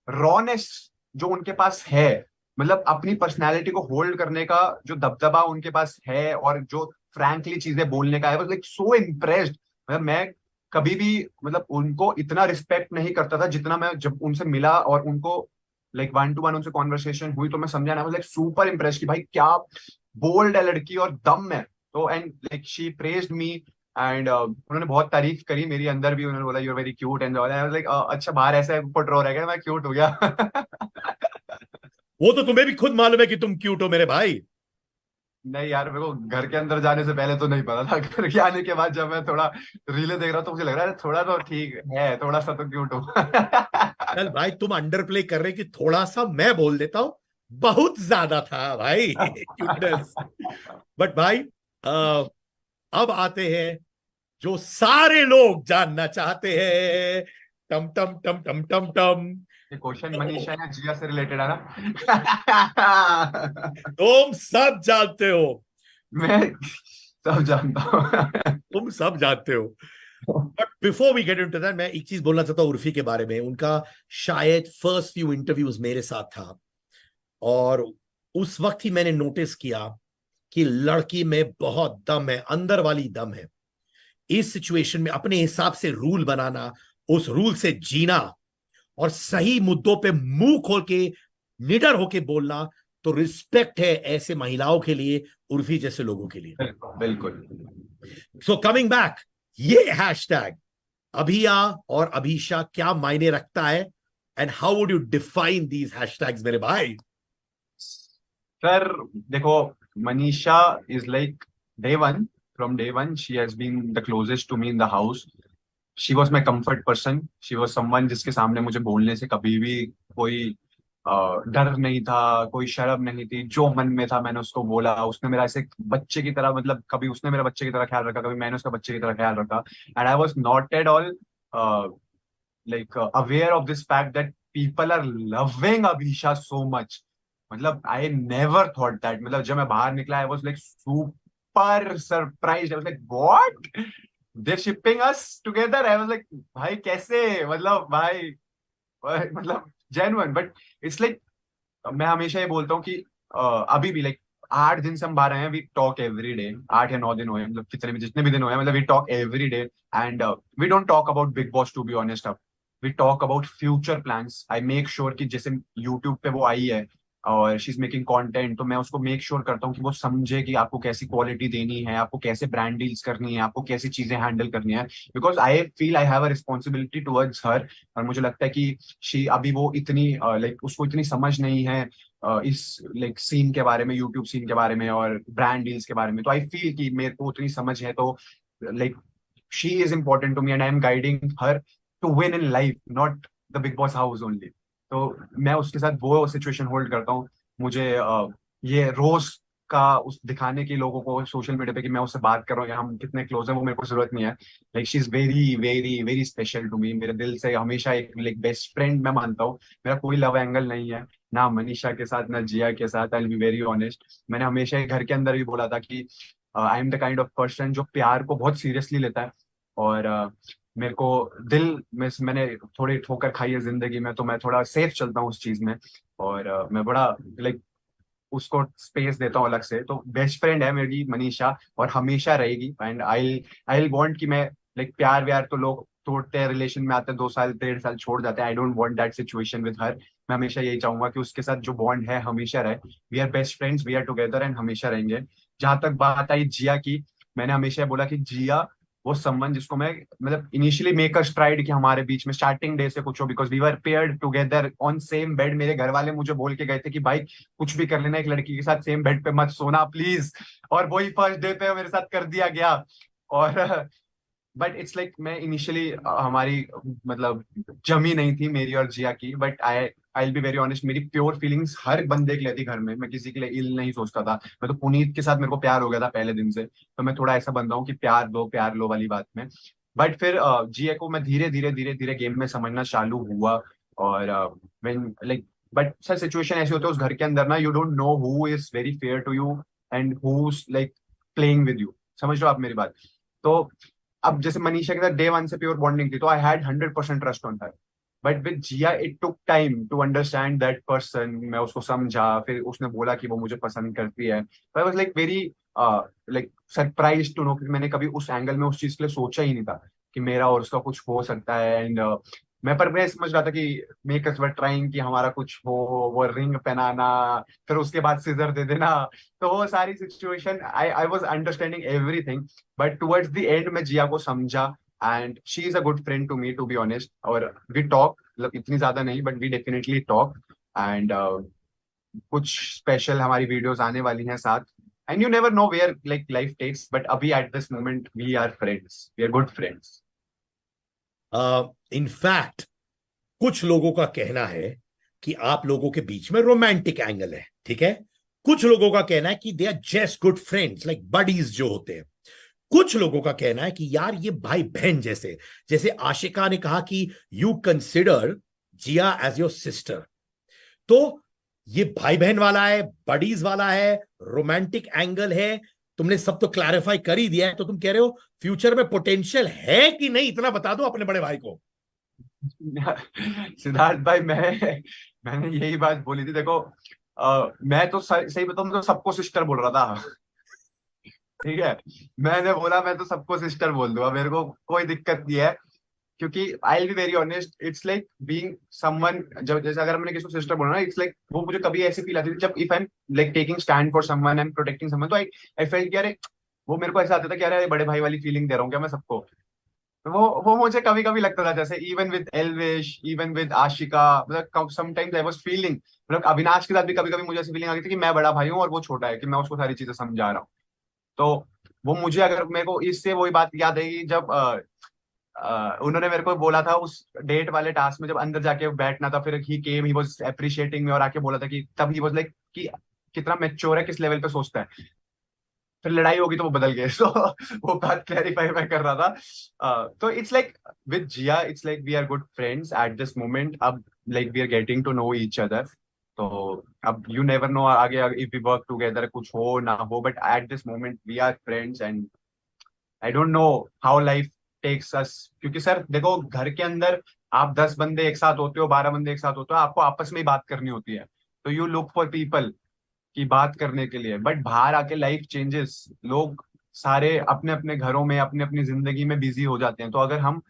rawness जो उनके पास है। मतलब अपनी पर्सनैलिटी को होल्ड करने का जो दबदबा उनके पास है और जो फ्रैंकली चीजें बोलने का है, वाज लाइक सो इम्प्रेस्ड। मतलब मैं कभी भी मतलब उनको इतना रिस्पेक्ट नहीं करता था जितना मैं जब उनसे मिला और उनको लाइक वन टू वन उनसे कॉन्वर्सेशन हुई तो मैं समझा ना, लाइक सुपर इम्प्रेस कि भाई क्या बोल्ड है लड़की और दम है। तो and like she praised me and उन्होंने बहुत तारीफ करी मेरी अंदर भी। उन्होंने बोला you are very cute and all. I was like अच्छा बाहर ऐसे फोटो रह गया मैं क्यूट हो गया।
वो तो तुम्हें भी खुद मालूम है कि तुम क्यूट हो मेरे भाई।
नहीं यार, मेरे को घर के अंदर जाने से पहले तो नहीं पता था। घर के आने के बाद जब मैं थोड़ा रीले देख रहा हूँ तो मुझे लग रहा है थोड़ा तो ठीक है, थोड़ा सा तो क्यूट हूँ।
चल भाई, तुम अंडर प्ले कर रहे कि थोड़ा सा मैं बोल देता हूं, बहुत ज्यादा था भाई क्यूटनेस। बट भाई अब आते हैं जो सारे लोग जानना चाहते हैं। टम टम टम टम टम टम।
ये क्वेश्चन मनीषा या जिया से रिलेटेड है ना?
तुम सब जानते हो।
मैं सब जानता हूँ।
तुम सब जानते हो। But before we get into that, मैं एक चीज बोलना चाहता हूँ उर्फी के बारे में। उनका शायद फर्स्ट फ्यू इंटरव्यूज मेरे साथ था, और उस वक्त ही मैंने नोटिस किया कि लड़की में बहुत दम है, अंदर वाली दम है। इस सिचुएशन में अपने हिसाब से रूल बनाना, उस रूल से जीना और सही मुद्दों पे मुंह खोल के निडर होके बोलना, तो रिस्पेक्ट है ऐसे महिलाओं के लिए, उर्फी जैसे लोगों के लिए।
बिल्कुल।
सो कमिंग बैक, ये हैशटैग अभिया और अभीशा क्या मायने रखता है, and how would you define these hashtags मेरे भाई?
सर देखो, Manisha is like day one, from day one she has been the closest to me in the house. She was my comfort person. She was someone जिसके सामने मुझे बोलने से कभी भी कोई डर नहीं था, कोई शर्म नहीं थी। जो मन में था मैंने उसको बोला। उसने मेरा ऐसे बच्चे की तरह, मतलब कभी उसने मेरा बच्चे की तरह ख्याल रखा, कभी मैंने उसका बच्चे की तरह ख्याल रखा। And I was not at all like aware of this fact that people are loving Abhisha so much. मतलब I never thought that. मतलब जब मैं बाहर निकला I was like super surprised. I was like what? they're shipping us together. I was like, भाई कैसे, मतलब भाई, मतलब genuine, but it's like, मैं हमेशा ये बोलता हूँ कि अभी भी लाइक 8 दिन से हम बाहर आए हैं, वी टॉक एवरी डे, 8 या 9 दिन हुए, मतलब कितने भी, जितने भी दिन हुए, मतलब we talk every day, and we don't talk about Bigg Boss, to be honest. अब we talk about future plans. I make sure कि जैसे यूट्यूब पे वो आई है और शी इज मेकिंग कंटेंट, तो मैं उसको मेक श्योर करता हूँ कि वो समझे कि आपको कैसी क्वालिटी देनी है, आपको कैसे ब्रांड डील्स करनी है, आपको कैसी चीजें हैंडल करनी है, because I feel I have a responsibility towards हर। और मुझे लगता है कि शी अभी वो इतनी लाइक उसको इतनी समझ नहीं है इस लाइक सीन के बारे में, यूट्यूब सीन के बारे में और ब्रांड डील्स के बारे में। तो आई फील कि मेरे को उतनी समझ है, तो like she is important to me and I am guiding her to win in life, not the Bigg Boss house only. तो मैं उसके साथ वो सिचुएशन होल्ड करता हूँ। मुझे ये रोज का उस दिखाने की लोगों को सोशल मीडिया पे कि मैं उससे बात कर रहा हूँ या हम कितने क्लोज हैं, वो मेरे को जरूरत नहीं है। Like she is very very very special to me, मेरे दिल से हमेशा एक लाइक बेस्ट फ्रेंड मैं मानता हूँ। मेरा कोई लव एंगल नहीं है, ना मनीषा के साथ ना जिया के साथ, आई विल बी वेरी ऑनेस्ट। मैंने हमेशा घर के अंदर भी बोला था कि I am the kind of person जो प्यार को बहुत सीरियसली लेता है, और मेरे को दिल में मैंने थोड़ी ठोकर खाई है जिंदगी में, तो मैं थोड़ा सेफ चलता हूँ उस चीज में, और मैं बड़ा लाइक उसको स्पेस देता हूँ अलग से। तो बेस्ट फ्रेंड है मेरी मनीषा, और हमेशा रहेगी। एंड आई आई वांट कि मैं लाइक प्यार व्यार तो लोग तोड़ते हैं, रिलेशन में आते हैं 2 साल 1.5 साल छोड़ जाते हैं, आई don't want that situation with her. मैं हमेशा यही चाहूंगा कि उसके साथ जो बॉन्ड है हमेशा रहे। We are best friends, we are together and हमेशा रहेंगे। जहां तक बात आई जिया की, मैंने हमेशा बोला कि जिया वो सम्मान जिसको मैं मतलब इनिशियली मेकर्स ट्राइड कि हमारे बीच में स्टार्टिंग डे से कुछ हो, because we were paired together on same bed. मेरे घर वाले मुझे बोल के गए थे कि भाई कुछ भी कर लेना, एक लड़की के साथ सेम बेड पे मत सोना प्लीज, और वही फर्स्ट डे पे मेरे साथ कर दिया गया। और बट इट्स लाइक मैं इनिशियली हमारी मतलब जमी नहीं थी मेरी और जिया की, but I be very honest, मेरी प्योर फीलिंग्स हर बंदे के लिए थी घर में, मैं किसी के लिए इल नहीं सोचता था। मैं तो पुनीत के साथ मेरे को प्यार हो गया था पहले दिन से, तो मैं थोड़ा ऐसा बंदा हूँ कि प्यार लो वाली बात में। बट फिर जिया को मैं धीरे धीरे धीरे धीरे गेम में समझना चालू हुआ, और when like but sir situation ऐसी होती है उस घर के अंदर ना, you don't know who is very fair to you and who like playing with you. समझ रहे हो आप मेरी बात? तो अब जैसे मनीषा के साथ डे 1 से प्योर बॉन्डिंग थी, तो I had 100% trust on her. But with Jiya it took time to understand that person. मैं उसको समझा, फिर उसने बोला कि वो मुझे पसंद करती है, तो I was like very like surprise to know, क्योंकि मैंने कभी उस एंगल में उस चीज के लिए सोचा ही नहीं था कि मेरा और उसका कुछ हो सकता है। एंड मैं समझ रहा था कि मेकर्स वर ट्राइंग कि हमारा कुछ हो, वो रिंग पहनाना, फिर उसके बाद सीजर दे देना, तो वो सारी situation I I was understanding everything. But towards the end मैं जिया को समझा, and she is a good friend to me to be honest. और वी टॉक, मतलब इतनी ज्यादा नहीं but we definitely talk, and कुछ स्पेशल हमारी वीडियोस आने वाली हैं साथ। And you never know where like life takes, but अभी at this moment we are friends, we are good friends.
In fact कुछ लोगों का कहना है कि आप लोगों के बीच में रोमांटिक एंगल है, ठीक है। कुछ लोगों का कहना है कि they are just good friends, like buddies जो होते हैं। कुछ लोगों का कहना है कि यार ये भाई बहन जैसे, जैसे आशिका ने कहा कि you consider Jiya as your sister. तो ये भाई बहन वाला है, बडीज वाला है, रोमांटिक एंगल है, तुमने सब तो क्लैरिफाई कर ही दिया है। तो तुम कह रहे हो फ्यूचर में पोटेंशियल है कि नहीं, इतना बता दो अपने बड़े भाई को।
सिद्धार्थ भाई, मैंने यही बात बोली थी। देखो मैं तो सही बताऊं तो सबको सिस्टर बोल रहा था, ठीक है। मैंने बोला मैं तो सबको सिस्टर बोल दूंगा, मेरे को कोई दिक्कत नहीं है, क्योंकि आई will be very honest, it's like being someone. जब जैसे अगर मैंने किसी को सिस्टर बोला ना, इट्स लाइक वो मुझे कभी ऐसी फील आती थी जब if I am like taking stand for someone, I am protecting someone, तो आई आई फेल्ट कि अरे, वो मेरे को ऐसा आता था कि अरे बड़े भाई वाली फीलिंग दे रहा हूँ क्या मैं सबको। तो वो मुझे कभी कभी लगता था, जैसे even with Elvish, even with Ashika, मतलब समटाइम्स आई वाज फीलिंग, मतलब अविनाश के साथ भी कभी कभी मुझे ऐसी फीलिंग आ गई थी कि मैं बड़ा भाई हूँ और वो छोटा है, कि मैं उसको सारी चीजें समझा रहा हूँ। तो वो मुझे, अगर मेरे को इससे वही बात याद है जब उन्होंने मेरे को बोला था उस डेट वाले टास्क में, जब अंदर जाके बैठना था, फिर ही केम, ही वाज अप्रिशिएटिंग मी और आके बोला था कि तब ही वाज लाइक कि कितना मेच्योर है, किस लेवल पे सोचता है। फिर लड़ाई होगी तो वो बदल गए तो वो बात क्लैरिफाई मैं कर रहा था। तो it's like with Jiya, it's like we are good friends at this moment. अब like we are getting to know each other. तो अब यू नेवर नो आगे इफ वी वर्क टुगेदर कुछ हो ना हो, but at this moment we are friends, I don't know how life takes us, क्योंकि सर देखो घर के अंदर आप 10 बंदे एक साथ होते हो, 12 बंदे एक साथ होते हो, आपको आपस में ही बात करनी होती है, तो यू लुक फॉर पीपल की बात करने के लिए। बट बाहर आके लाइफ चेंजेस, लोग सारे अपने अपने घरों में अपनी अपनी जिंदगी में बिजी हो जाते हैं। तो अगर हम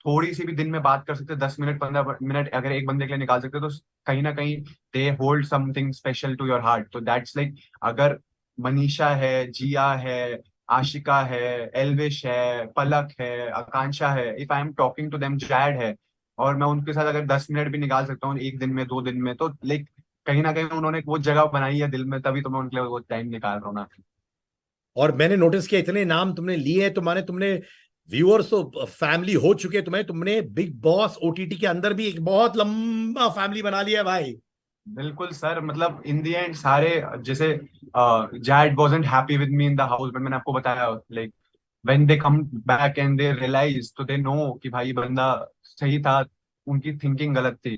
थोड़ी सी भी दिन में बात कर सकते, 10 मिनट 15 मिनट अगर एक बंदे के लिए निकाल सकते, तो कहीं ना कहीं they hold something special to your heart. तो दैट्स लाइक, अगर मनीषा है, जिया है, आशिका है, एल्विश है, पलक है, आकांक्षा है, if I am talking to them, Jad है, और मैं उनके साथ अगर 10 मिनट भी निकाल सकता हूँ एक दिन में 2 दिन में, तो लाइक कहीं ना कहीं उन्होंने वो जगह बनाई है दिल में, तभी तो मैं उनके लिए वो टाइम निकाल रहा हूँ ना।
और मैंने नोटिस किया इतने नाम तुमने लिए हैं, तुम्हारे तुमने व्यूअर्स तो फैमिली हो चुके हैं तुम्हें, तुमने बिग बॉस ओटीटी के अंदर भी एक बहुत लंबा फैमिली बना लिया है भाई।
बिल्कुल सर, मतलब इन दी एंड सारे, जैसे Jad wasn't happy with me in the house, but मैंने आपको बताया like when they come back and they realize, तो दे नो कि भाई बंदा सही था, उनकी थिंकिंग गलत थी।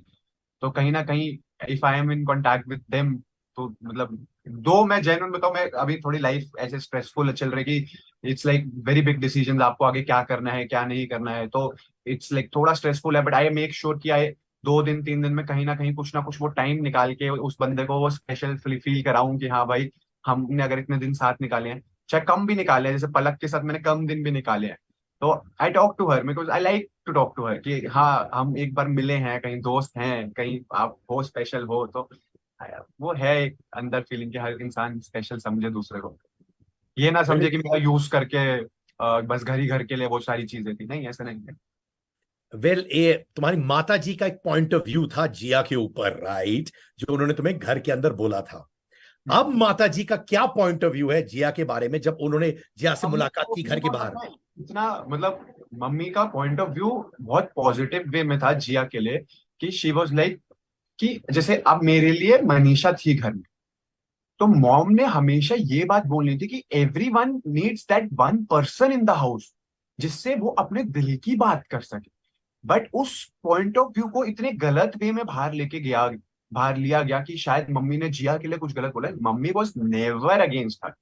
तो कहीं ना कहीं if I M in contact with them, तो मतलब, दो मैं जेन्युइन बताऊं, मैं अभी थोड़ी लाइफ ऐसे स्ट्रेसफुल चल रही कि it's like very big decisions, आपको आगे क्या करना है क्या नहीं करना है, तो इट्स लाइक थोड़ा स्ट्रेसफुल है। बट आई मेक श्योर कि आई 2 दिन 3 दिन में कहीं ना कहीं कुछ ना कुछ वो टाइम निकाल के उस बंदे को वो स्पेशल फील कराऊं कि हाँ भाई, हमने अगर इतने दिन साथ निकाले हैं, चाहे कम भी निकाले हैं, जैसे पलक के साथ मैंने कम दिन भी निकाले हैं, तो I talk to her, because I like to talk to her कि हाँ हम एक बार मिले हैं, कहीं दोस्त हैं, कहीं आप हो स्पेशल हो, तो वो है एक अंदर फीलिंग कि हर इंसान स्पेशल समझे दूसरे को, ये ना समझे कि मेरा यूज करके बस घर ही घर के लिए वो सारी चीजें थी, नहीं ऐसा नहीं है।
वेल ये तुम्हारी माता जी का एक पॉइंट ऑफ व्यू था जिया के ऊपर, राइट, जो उन्होंने तुम्हें घर के अंदर बोला था। अब माता जी का क्या पॉइंट ऑफ व्यू है जिया के बारे में, जब उन्होंने जिया से
मम्मी
मुलाकात की घर के
को
बाहर?
पता है, इतना मतलब मम्मी का पॉइंट ऑफ व्यू बहुत पॉजिटिव वे में था जिया के लिए, कि शी वॉज लाइक कि जैसे अब मेरे लिए मनीषा थी घर में, तो मॉम ने हमेशा ये बात बोलनी थी कि every one needs that one person in the house, जिससे वो अपने दिल की बात कर सके। बट उस पॉइंट ऑफ व्यू को इतने गलत वे में बाहर लिया गया कि शायद मम्मी ने जिया के लिए कुछ गलत बोला। Mummy was never against her,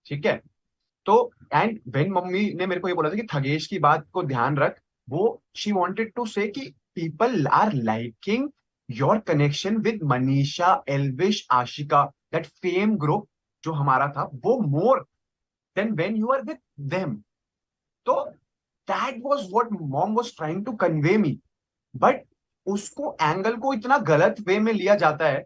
ठीक है। तो एंड वेन मम्मी ने मेरे को ये बोला था कि थगेश की बात को ध्यान रख, वो शी वांटेड टू से कि people are liking your connection with Manisha, Elvish, Ashika, that fame group जो हमारा था, वो more than when you are with them. तो that was what mom was trying to convey me. But उसको एंगल को इतना गलत वे में लिया जाता है,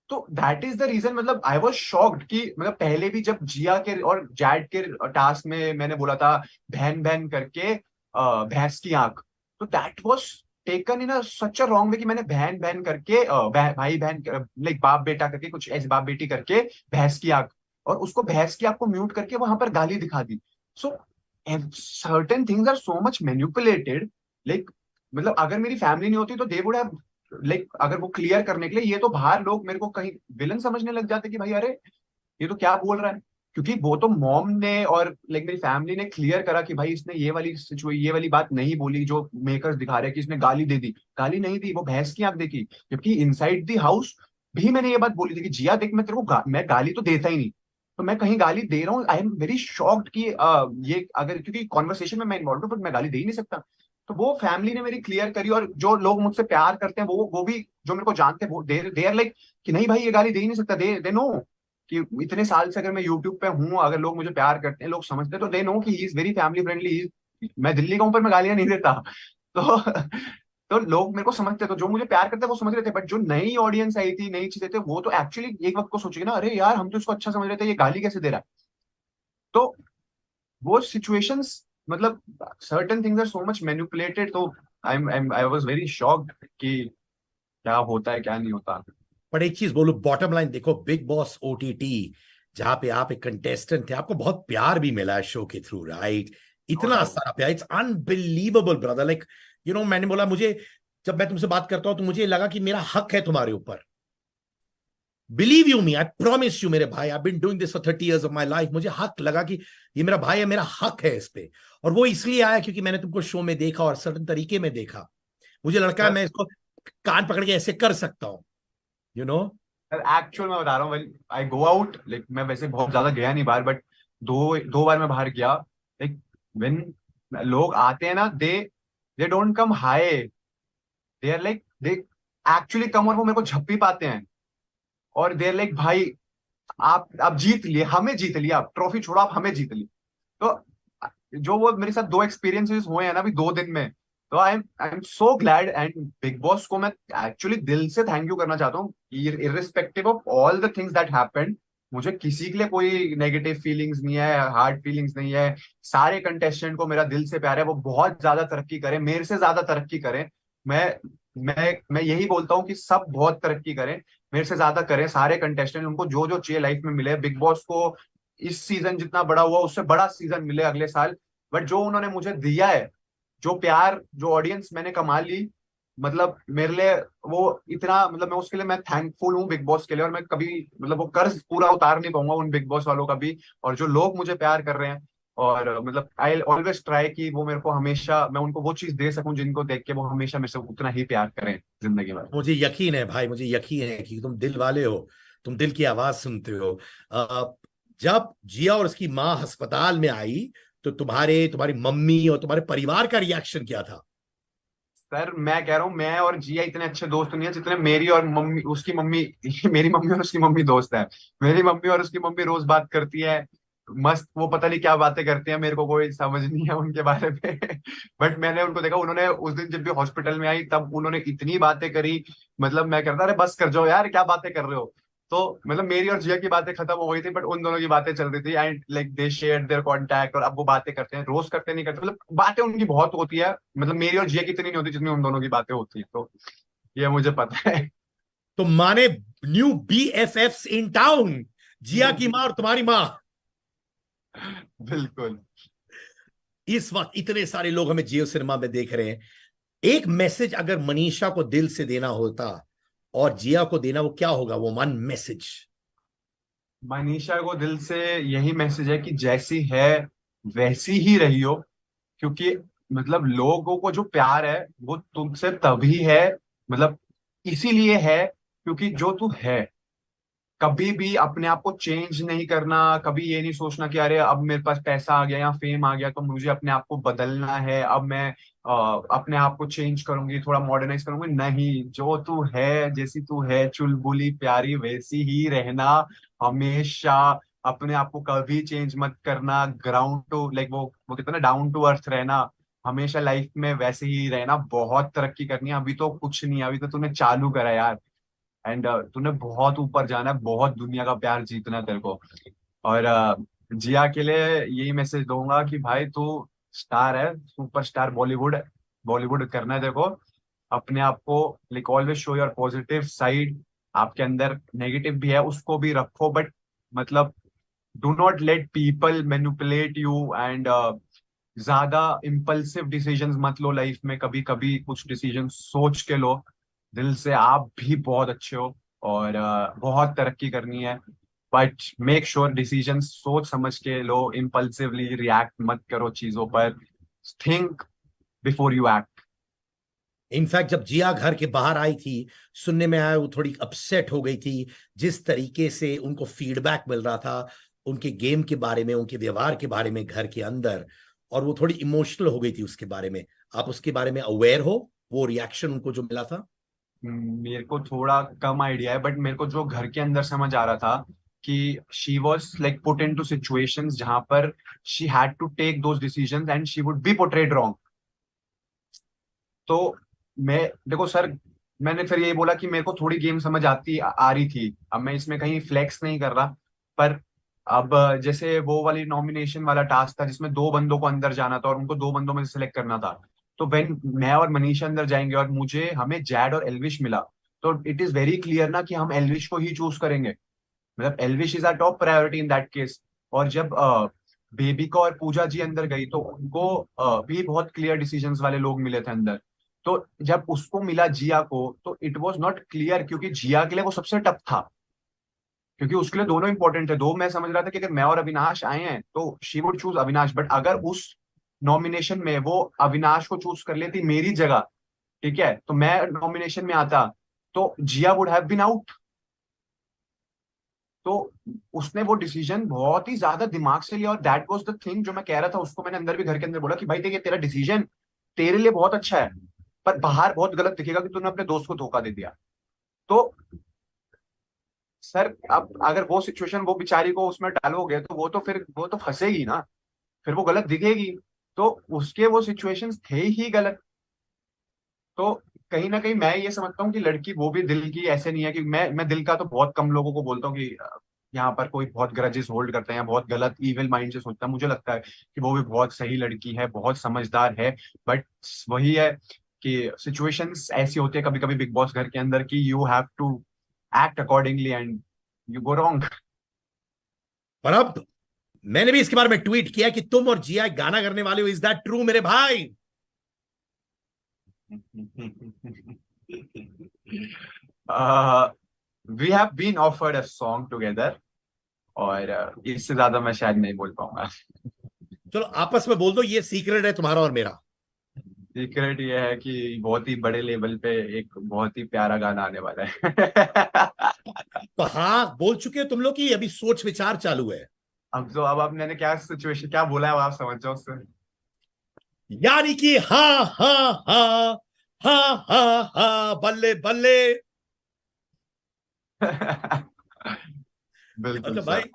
तो दैट इज द रीजन। मतलब आई वॉज शॉक्ड कि मतलब पहले भी जब जिया के और जैड के टास्क में मैंने बोला था बहन बहन करके भैंस की आंख, तो that was taken in such a wrong way कि मैंने बहन बहन करके भाई बहन लाइक बाप बेटा करके कुछ ऐसे, बाप बेटी करके भैंस की आंख, और उसको भैंस की आंख को म्यूट करके वहां पर गाली दिखा दी। So certain things are so much manipulated, like मतलब अगर मेरी फैमिली नहीं होती तो दे वुड हैव लाइक, अगर वो क्लियर करने के लिए, ये तो बाहर लोग मेरे को कहीं विलन समझने लग जाते कि भाई अरे ये तो क्या बोल रहा है, क्योंकि वो तो मॉम ने और लाइक मेरी फैमिली ने क्लियर करा कि भाई इसने ये वाली बात नहीं बोली जो मेकर्स दिखा रहे हैं कि इसने गाली दे दी। गाली नहीं दी, वो भैंस की आंख देखी, जबकि इनसाइड द हाउस भी मैंने ये बात बोली थी कि जिया देख, मैं तेरे को मैं गाली तो देता ही नहीं, तो मैं कहीं गाली दे रहा हूँ। आई एम वेरी शॉक्ड कि ये अगर, क्योंकि कॉन्वर्सेशन में मैं इन्वॉल्व हूँ, बट मैं गाली दे ही नहीं सकता। तो वो फैमिली ने मेरी क्लियर करी, और जो लोग मुझसे प्यार करते हैं वो भी जो मेरे को जानते हैं, वो दे आर लाइक कि नहीं भाई ये गाली दे ही नहीं सकता। दे नो कि इतने साल से अगर मैं यूट्यूब पे हूँ, अगर लोग मुझे प्यार करते हैं, लोग समझते हैं, तो दे नो कि he is very family friendly. मैं दिल्ली का हूँ पर मैं गालियां नहीं देता। तो तो लोग मेरे को समझते, तो जो मुझे प्यार करते हैं वो समझ रहे थे, बट जो नई ऑडियंस आई थी, नई चीजें थे, वो तो एक्चुअली एक वक्त को सोचेगी ना, अरे यार हम तो इसको अच्छा समझ रहे थे, ये गाली कैसे दे रहा है। तो वो सिचुएशंस, मतलब certain things are so much manipulated. तो आई वाज वेरी शॉक्ड कि क्या होता है क्या नहीं होता।
पर एक चीज बोलो, बॉटम लाइन देखो, बिग बॉस ओटीटी जहां पे आप एक कंटेस्टेंट थे, आपको बहुत प्यार भी मिला है शो के थ्रू, राइट?
नो
इतना
डाउट।
सारा प्यार, इट्स अनबिलीवेबल ब्रदर। लाइक मैंने बोला, मुझे जब मैं तुमसे बात करता हूं तो मुझे लगा कि मेरा हक है तुम्हारे ऊपर। Believe you me, I promise you मेरे भाई, I been doing this for 30 years of my life. मुझे हक लगा कि ये मेरा भाई है, मेरा हक है इस पे। और वो इसलिए आया क्योंकि मैंने तुमको शो में देखा और सर्टन तरीके में देखा। मुझे लड़का है मैं इसको कान पकड़ के ऐसे कर सकता हूं, यू नो।
सर एक्चुअल मैं बता रहा हूँ, आई गो आउट, लाइक मैं वैसे बहुत ज्यादा गया नहीं बाहर, बट दो दो बार मैं बाहर गया, लाइक व्हेन लोग आते हैं ना, they don't come hi, they are like they actually come, और वो मेरे को झप्पी पाते हैं, और दे आर लाइक भाई आप जीत लिए, हमें जीत लिया, आप ट्रॉफी छोड़ो, आप हमें जीत लिए। तो जो वो मेरे साथ दो एक्सपीरियंसेस हुए हैं ना अभी 2 दिन में, तो I am so glad. And big boss को मैं एक्चुअली दिल से थैंक यू करना चाहता हूँ, irrespective of all the things that happened. मुझे किसी के लिए कोई नेगेटिव फीलिंग्स नहीं है, हार्ड फीलिंग्स नहीं है। सारे कंटेस्टेंट को मेरा दिल से प्यार है, वो बहुत ज्यादा तरक्की करें, मेरे से ज्यादा तरक्की करें। मैं मैं यही बोलता हूँ कि सब बहुत तरक्की करें, मेरे से ज्यादा करें सारे कंटेस्टेंट, उनको जो जो चाहिए लाइफ में मिले। बिग बॉस को इस सीजन जितना बड़ा हुआ उससे बड़ा सीजन मिले अगले साल। बट जो उन्होंने मुझे दिया है, जो प्यार, जो ऑडियंस मैंने कमा ली, मतलब मेरे लिए वो इतना, मतलब मैं उसके लिए मैं थैंकफुल हूँ बिग बॉस के लिए। और मैं कभी मतलब वो कर्ज पूरा उतार नहीं पाऊंगा उन बिग बॉस वालों का भी, और जो लोग मुझे प्यार कर रहे हैं। और मतलब आई ऑलवेज ट्राई कि वो मेरे को हमेशा, मैं उनको वो चीज दे सकूं जिनको देख के वो हमेशा मेरे से उतना ही प्यार करें जिंदगी में।
मुझे यकीन है भाई, मुझे यकीन है कि तुम दिल वाले हो, तुम दिल की आवाज सुनते हो। जब जिया और उसकी माँ अस्पताल में आई, तो तुम्हारी मम्मी और तुम्हारे परिवार का रिएक्शन क्या था?
सर मैं कह रहा हूँ, मैं और जिया इतने अच्छे दोस्त नहीं है जितने मेरी और मम्मी उसकी मम्मी मेरी मम्मी और उसकी मम्मी दोस्त है। मेरी मम्मी और उसकी मम्मी रोज बात करती है, मस्त, वो पता नहीं क्या बातें करती है, मेरे को कोई समझ नहीं है उनके बारे में। बट मैंने उनको देखा, उन्होंने उस दिन जब भी हॉस्पिटल में आई तब उन्होंने इतनी बातें करी। मतलब मैं कहता, अरे बस कर जाओ यार, क्या बातें कर रहे हो। तो मतलब मेरी और जिया की बातें खत्म हो गई थी, बट उन दोनों की बातें चल रही थी। And like they share their contact, और अब वो बातें करते हैं, रोज करते नहीं करते, मतलब बातें उनकी बहुत होती है। मतलब मेरी और जिया की इतनी नहीं होती जितनी उन दोनों की बातें होती है। तो ये मुझे पता है।
तो माने न्यू BFFs इन टाउन, जिया की माँ और तुम्हारी माँ।
बिल्कुल।
इस वक्त इतने सारे लोग हमें जियो सिनेमा में देख रहे हैं। एक मैसेज अगर मनीषा को दिल से देना होता और जिया को देना, वो क्या होगा वो वन मैसेज?
मनीषा को दिल से यही मैसेज है कि जैसी है वैसी ही रही हो। क्योंकि मतलब लोगों को जो प्यार है वो तुमसे तभी है, मतलब इसीलिए है क्योंकि जो तू है। कभी भी अपने आप को चेंज नहीं करना, कभी ये नहीं सोचना कि अरे अब मेरे पास पैसा आ गया या फेम आ गया तो मुझे अपने आप को बदलना है, अब मैं अपने आप को चेंज करूंगी, थोड़ा मॉडर्नाइज करूंगी। नहीं, जो तू है, जैसी तू है चुलबुली प्यारी, वैसी ही रहना हमेशा। अपने आप को कभी चेंज मत करना, ग्राउंड टू लाइक वो कहते हैं ना, डाउन टू अर्थ रहना हमेशा लाइफ में, वैसे ही रहना। बहुत तरक्की करनी है, अभी तो कुछ नहीं है, अभी तो तूने चालू करा यार। एंड तूने बहुत ऊपर जाना है, बहुत दुनिया का प्यार जीतना है तेरे को। और जिया के लिए यही मैसेज दूंगा कि भाई तू स्टार है, सुपरस्टार, बॉलीवुड बॉलीवुड करना है तेरे को। अपने आप को like always show your positive side. आपके अंदर नेगेटिव भी है, उसको भी रखो, बट मतलब do not let people manipulate you. And ज्यादा इम्पल्सिव डिसीजंस मत लो लाइफ में, कभी कभी कुछ डिसीजन सोच के लो। दिल से आप भी बहुत अच्छे हो, और बहुत तरक्की करनी है। बट मेक श्योर डिसीजन सोच समझ के लो, इम्पल्सिवली रिएक्ट मत करो चीजों पर। Think before you act.
In fact जब जिया घर के बाहर आई थी, सुनने में आया वो थोड़ी अपसेट हो गई थी, जिस तरीके से उनको फीडबैक मिल रहा था उनके गेम के बारे में, उनके व्यवहार के बारे में घर के अंदर, और वो थोड़ी इमोशनल हो गई थी उसके बारे में। आप उसके बारे में अवेयर हो, वो रिएक्शन उनको जो मिला था?
मेरे को थोड़ा कम आइडिया है, बट मेरे को जो घर के अंदर समझ आ रहा था कि she was like put into situations जहां पर she had to take those decisions and she would be portrayed wrong. तो मैं, देखो सर, मैंने फिर यही बोला कि मेरे को थोड़ी गेम समझ आ रही थी। अब मैं इसमें कहीं फ्लेक्स नहीं कर रहा, पर अब जैसे वो वाली नॉमिनेशन वाला टास्क था जिसमें 2 बंदों को अंदर जाना था और उनको 2 बंदों में से सिलेक्ट करना था। तो वेन मैं और मनीषा अंदर जाएंगे और मुझे हमें जैड और एल्विश मिला, तो इट इज वेरी क्लियर ना कि हम एल्विश को ही चूज करेंगे। मतलब Elvish is our top priority in that case. और जब बेबिका और पूजा जी अंदर गई तो उनको भी बहुत क्लियर डिसीजंस वाले लोग मिले थे अंदर। तो जब उसको मिला जिया को, तो इट वाज नॉट क्लियर, क्योंकि जिया के लिए वो सबसे टफ था, क्योंकि उसके लिए दोनों इंपॉर्टेंट थे। दो मैं समझ रहा था कि अगर मैं और अविनाश आए हैं तो she would choose Avinash, but अगर उस नॉमिनेशन में वो अविनाश को चूज कर लेती मेरी जगह, ठीक है, तो मैं नॉमिनेशन में आता, तो जिया वुड हैव बीन आउट। तो उसने वो डिसीजन बहुत ही ज्यादा दिमाग से लिया, और दैट वाज द थिंग जो मैं कह रहा था उसको। मैंने अंदर भी, घर के अंदर बोला कि भाई देखिए, तेरा डिसीजन तेरे लिए बहुत अच्छा है, पर बाहर बहुत गलत दिखेगा कि तूने अपने दोस्त को धोखा दे दिया। तो सर, अब अगर वो सिचुएशन वो बेचारी को उसमें डालोगे तो वो तो फिर वो तो फंसेगी ना, फिर वो गलत दिखेगी। तो उसके वो सिचुएशंस थे ही गलत। तो कहीं ना कहीं मैं ये समझता हूँ कि लड़की वो भी दिल की ऐसे नहीं है कि मैं दिल का तो बहुत कम लोगों को बोलता हूँ कि यहाँ पर कोई बहुत ग्रजेस होल्ड करते हैं या बहुत गलत इविल माइंड से सोचता है। मुझे लगता है कि वो भी बहुत सही लड़की है, बहुत समझदार है। बट वही है कि सिचुएशंस ऐसी होती है कभी कभी बिग बॉस घर के अंदर की you have to act accordingly and you go wrong.
और अब मैंने भी इसके बारे में ट्वीट किया कि तुम और जिया गाना करने वाले हो, इज दैट ट्रू मेरे भाई?
We have been offered a song together, और इससे ज्यादा मैं शायद नहीं बोल पाऊंगा।
चलो आपस में बोल दो, ये सीक्रेट है तुम्हारा और मेरा।
सीक्रेट ये है कि बहुत ही बड़े लेवल पे एक बहुत ही प्यारा गाना आने वाला है।
तो हाँ, बोल चुके हो तुम लोग की अभी सोच विचार चालू है?
अब आपने क्या सिचुएशन क्या बोला है वो आप समझ जाओ उससे।
यानी कि हाँ हाँ हाँ, हाँ हाँ हाँ, बल्ले बल्ले।
बिल्कुल
अच्छा भाई,
सर।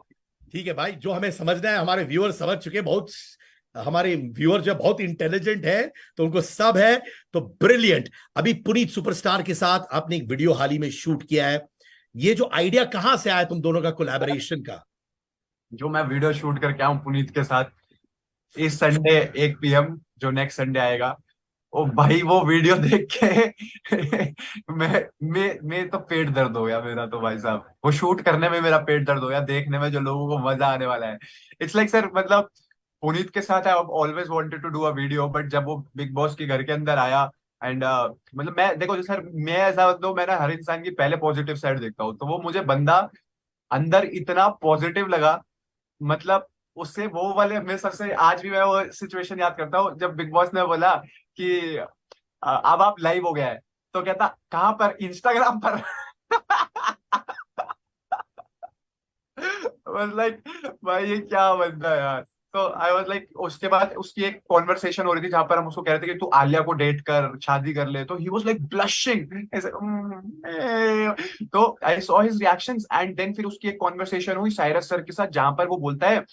ठीक है भाई, जो हमें समझना है हमारे व्यूअर समझ चुके हैं। बहुत हमारे व्यूअर जो बहुत इंटेलिजेंट है, तो उनको सब है। तो ब्रिलियंट। अभी पुनीत सुपरस्टार के साथ आपने एक वीडियो हाल ही में शूट किया है। ये जो आइडिया कहां से आया तुम दोनों का कोलैबोरेशन का?
जो मैं वीडियो शूट करके आऊं पुनीत के साथ इस संडे 1 PM, जो नेक्स्ट संडे आएगा, ओ भाई वो वीडियो देख के मैं तो पेट दर्द हो गया मेरा तो भाई साहब। वो शूट करने में मेरा पेट दर्द हो गया, देखने में जो लोगों को मजा आने वाला है। इट्स लाइक सर, मतलब पुनीत के साथ I always wanted to do a video, but जब वो बिग बॉस के घर के अंदर आया एंड मतलब मैं देखो सर, मैं ऐसा मतलब मैं ना हर इंसान की पहले पॉजिटिव साइड देखता हूँ, तो वो मुझे बंदा अंदर इतना पॉजिटिव लगा। मतलब उससे वो वाले, मैं सबसे आज भी मैं वो सिचुएशन याद करता हूँ जब बिग बॉस ने बोला कि अब आप लाइव हो गया है, तो कहता कहाँ पर, इंस्टाग्राम पर। वाज लाइक भाई ये क्या बंदा है यार। तो आई वाज लाइक, उसके बाद उसकी एक कॉन्वर्सेशन हो रही थी जहां पर हम उसको कह रहे थे कि तू आलिया को डेट कर, शादी कर ले, तो ही वाज लाइक ब्लशिंग ऐसे तो I saw his reactions and then फिर उसकी एक कॉन्वर्सेशन हुई साइरस सर के साथ जहां पर वो बोलता है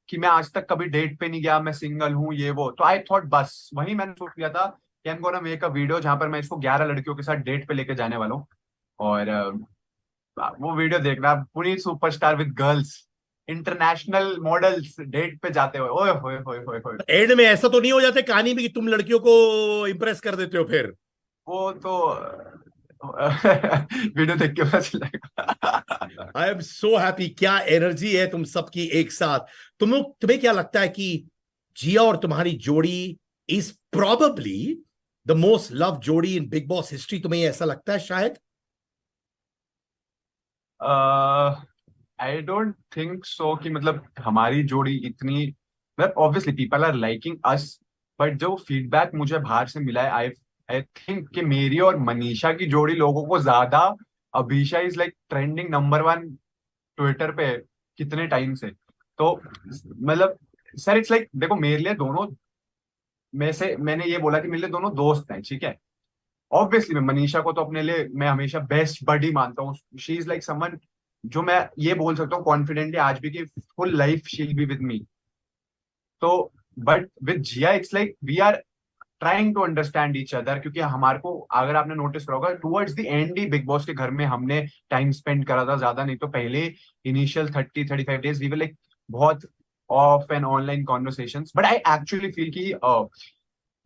कि मैं आज तक कभी डेट पे नहीं गया, मैं सिंगल हूँ ये वो। तो आई थॉट बस वही मैंने सोच लिया था कि I am gonna make a video जहां पर मैं इसको 11 लड़कियों के साथ डेट पे लेके जाने वाला हूँ। और वो वीडियो देखना, Puneet Superstar with girls, international models date पे जाते हुए, ओए होए होए होए होए।
एंड में ऐसा तो नहीं हो जाता कहानी में कि तुम लड़कियों को इंप्रेस कर देते हो फिर?
वो तो वीडियो देख के पता चलेगा।
आई एम सो हैप्पी। क्या एनर्जी है तुम सबकी एक साथ। तुम्हें क्या लगता है कि जिया और तुम्हारी जोड़ी is probably the most love जोड़ी इन बिग बॉस हिस्ट्री? तुम्हें ऐसा लगता है शायद?
आई डोंट थिंक सो कि मतलब हमारी जोड़ी इतनी, मतलब obviously people are liking us, but जो फीडबैक मुझे बाहर से मिला है, आई आई थिंक कि मेरी और मनीषा की जोड़ी लोगों को ज्यादा, Abhisha is like trending number 1 Twitter पे कितने टाइम से। तो मतलब सर इट्स लाइक देखो, मेरे लिए दोनों में से मैंने ये बोला कि मेरे लिए दोनों दोस्त हैं, ठीक है। ऑब्वियसली मैं मनीषा को तो अपने लिए मैं हमेशा बेस्ट बडी मानता हूँ। शी इज लाइक समवन जो मैं ये बोल सकता हूँ कॉन्फिडेंटली आज भी कि full life she will be with me. तो but with Jiya it's like we are trying to understand each other, क्योंकि हमारे को अगर आपने नोटिस करा होगा towards the end he Bigg Boss के घर में हमने टाइम स्पेंड करा था ज्यादा, नहीं तो पहले initial 30-35 days we were like बहुत off and online conversations. But I actually feel की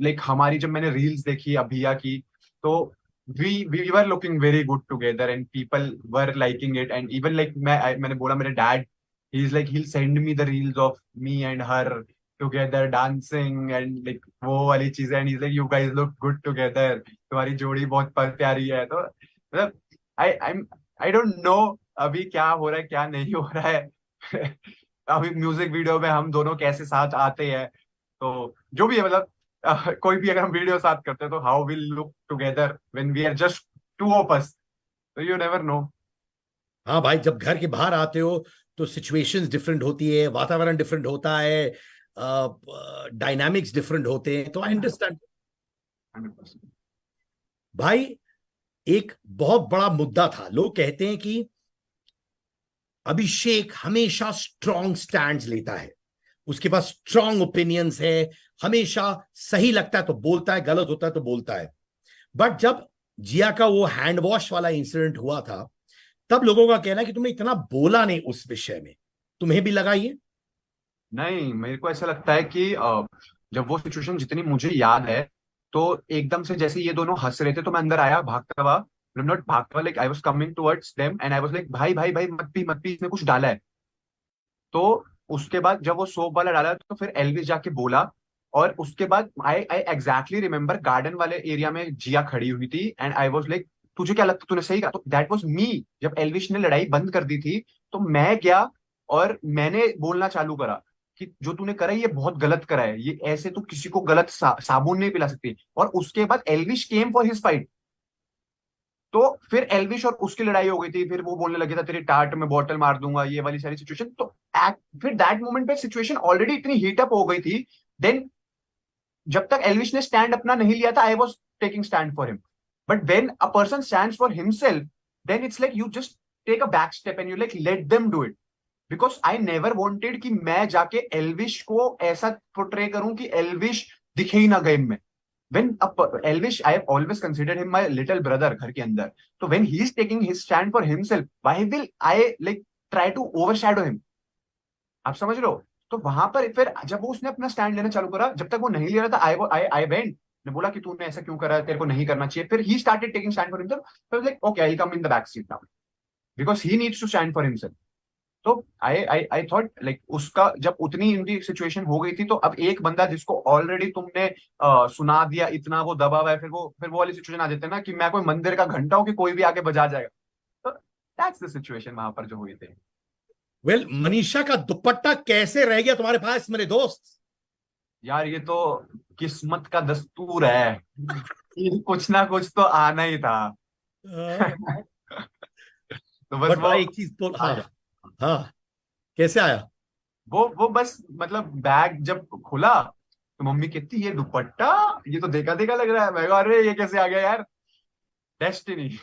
लाइक हमारी जब मैंने रील्स देखी अभिया की, तो we were looking very good together and people were liking it. And even like मैंने बोला मेरे dad, he is like he send me the reels of me and her together dancing and like वो वाली चीजें, and he is like you guys look good together, तुम्हारी जोड़ी बहुत प्यारी है। तो मतलब आई आई डोंट नो अभी क्या हो रहा है क्या नहीं हो रहा है। अभी म्यूजिक वीडियो में हम दोनों कैसे साथ आते हैं, तो जो भी है मतलब कोई भी अगर हम वीडियो साथ करते हैं तो how will look together when we are just two of us, तो यू नेवर नो।
हाँ भाई, जब घर के बाहर आते हो तो सिचुएशंस डिफरेंट होती है, वातावरण डिफरेंट होता है, डायनामिक्स डिफरेंट होते हैं, तो आई अंडरस्टैंड
100%।
भाई। एक बहुत बड़ा मुद्दा था, लोग कहते हैं कि अभिषेक हमेशा स्ट्रॉन्ग स्टैंड्स लेता है, उसके पास स्ट्रॉन्ग ओपिनियंस है, हमेशा सही लगता है तो बोलता है, गलत होता है तो बोलता है। बट जब जिया का वो हैंड वॉश वाला इंसिडेंट हुआ था, तब लोगों का कहना है कि तुमने इतना बोला नहीं उस विषय में। तुम्हें भी लगा ये?
नहीं, मेरे को ऐसा लगता है कि जब वो सिचुएशन जितनी मुझे याद है, तो एकदम से जैसे ये दोनों हंस रहे थे तो मैं अंदर आया भागता हुआ, नॉट भागता हुआ, like I was coming towards them and I was like, भाई भाई भाई मत पी, इसने कुछ डाला है। तो उसके बाद जब वो सोप वाला डाला तो फिर एल्विस जाके बोला। और उसके बाद आई आई एग्जैक्टली रिमेम्बर गार्डन वाले एरिया में जिया खड़ी हुई थी एंड आई वाज लाइक, तुझे क्या लगता, तूने सही कहा, तो दैट वाज मी। जब एल्विस ने लड़ाई बंद कर दी थी तो मैं गया और मैंने बोलना चालू करा कि जो तूने करा है ये बहुत गलत करा है, ये ऐसे तो किसी को गलत साबुन नहीं पिला सकती। और उसके बाद Elvish came for his fight. तो फिर एल्विश और उसकी लड़ाई हो गई थी, फिर वो बोलने लगे था तेरी टाट में बॉटल मार दूंगा, ये वाली सारी सिचुएशन। तो फिर दैट मोमेंट पे सिचुएशन ऑलरेडी इतनी हीटअप हो गई थी। देन जब तक एल्विश ने स्टैंड अपना नहीं लिया था, I was taking stand for him. But when a person stand for himself, then it's like you just take a back step and you like let them do it. Because I never wanted कि मैं जाके एल्विश को ऐसा पोर्ट्रे करूं कि एल्विश दिखे ही ना गेम में। when Elvish, I have always considered him my little brother घर के अंदर। तो when he is taking his stand for himself, why will I like try to overshadow him? आप समझ रहे हो? तो वहां पर फिर जब वो उसने अपना स्टैंड लेना चालू करा, जब तक वो नहीं ले रहा था, आई वेंट, ने बोला कि तूने ऐसा क्यों करा, तेरे को नहीं करना चाहिए। फिर he started taking stand for himself. तो like okay, I will come in the back seat now because he needs to stand for himself. तो आई थॉट लाइक उसका जब उतनी इनकी सिचुएशन हो गई थी, तो अब एक बंदा जिसको ऑलरेडी तुमने सुना दिया, इतना वो दबा हुआ है, फिर वो वाली सिचुएशन आ जाते हैं ना कि मैं कोई मंदिर का घंटा हूं कि कोई भी आके बजा जाएगा। तो दैट्स द सिचुएशन वहां पर जो हुई थी।
वेल, मनीषा का दुपट्टा कैसे रह गया तुम्हारे पास मेरे दोस्त?
यार ये तो किस्मत का दस्तूर है कि कुछ ना कुछ तो आना ही था। तो बस
बट
वो
भाई एक चीज बोल,
आ
हाँ।
गया।
हाँ, कैसे आया?
वो बस मतलब बैग जब खुला तो मम्मी कहती ये दुपट्टा, ये तो देखा देखा लग रहा है। मैं कहा, अरे ये कैसे आ गया यार, डेस्टिनी।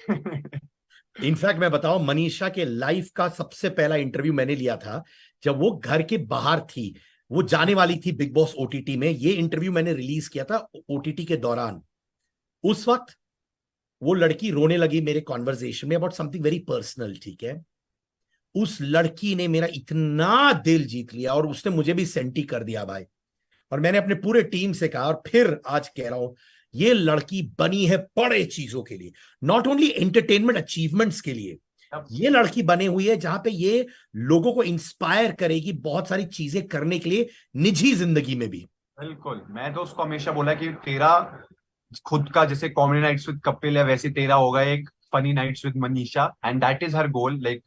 इनफैक्ट मैं बताऊं, मनीषा के लाइफ का सबसे पहला इंटरव्यू मैंने लिया था जब वो घर के बाहर थी। वो जाने वाली थी बिग बॉस ओटीटी में। ये इंटरव्यू मैंने रिलीज किया था ओटीटी के दौरान। उस वक्त वो लड़की रोने लगी मेरे कॉन्वर्जेशन में अबाउट समथिंग वेरी पर्सनल, ठीक है। उस लड़की ने मेरा इतना दिल जीत लिया और उसने मुझे भी सेंटी कर दिया भाई। और मैंने अपने पूरे टीम से कहा, और फिर आज कह रहा हूं, ये लड़की बनी है बड़े चीजों के लिए, नॉट ओनली एंटरटेनमेंट अचीवमेंट्स के लिए। ये लड़की बनी हुई है जहां पे ये लोगों को इंस्पायर करेगी बहुत सारी चीजें करने के लिए निजी जिंदगी में भी।
बिल्कुल, मैं तो उसको हमेशा बोला कि तेरा खुद का जैसे कॉमेडी नाइट्स विद कपिल है, वैसे तेरा होगा एक funny nights with Manisha, and that is her goal. Like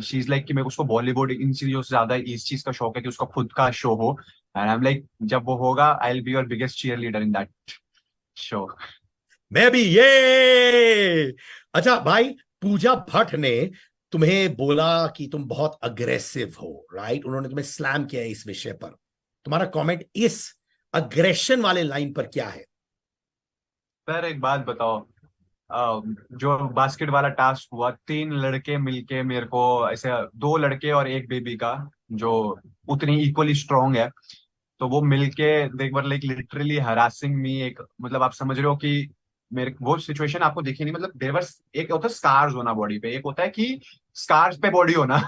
she is like कि मैं उसको बॉलीवुड इन चीजों से ज्यादा इस चीज का शौक है कि उसका खुद का शो हो। एंड आई एम लाइक, जब वो होगा I will be your biggest cheerleader in that show.
मैं भी ये। अच्छा भाई, पूजा भट्ट ने तुम्हें बोला कि तुम बहुत अग्रेसिव हो, राइट? उन्होंने तुम्हें स्लैम किया है इस विषय पर। तुम्हारा कमेंट इस अग्रेशन वाले लाइन पर क्या है?
सर एक बात बताओ, जो बास्केट वाला टास्क हुआ, 3 लड़के मिलके मेरे को ऐसे, 2 लड़के और एक बेबी का जो उतनी इक्वली स्ट्रांग है, तो वो मिलके देख बार लाइक लिटरली हरासिंग मी। एक मतलब आप समझ रहे हो कि मेरे वो सिचुएशन आपको दिखी नहीं, मतलब देर वाज, एक होता है स्कार्स होना बॉडी पे, एक होता है कि स्कार्स पे बॉडी होना।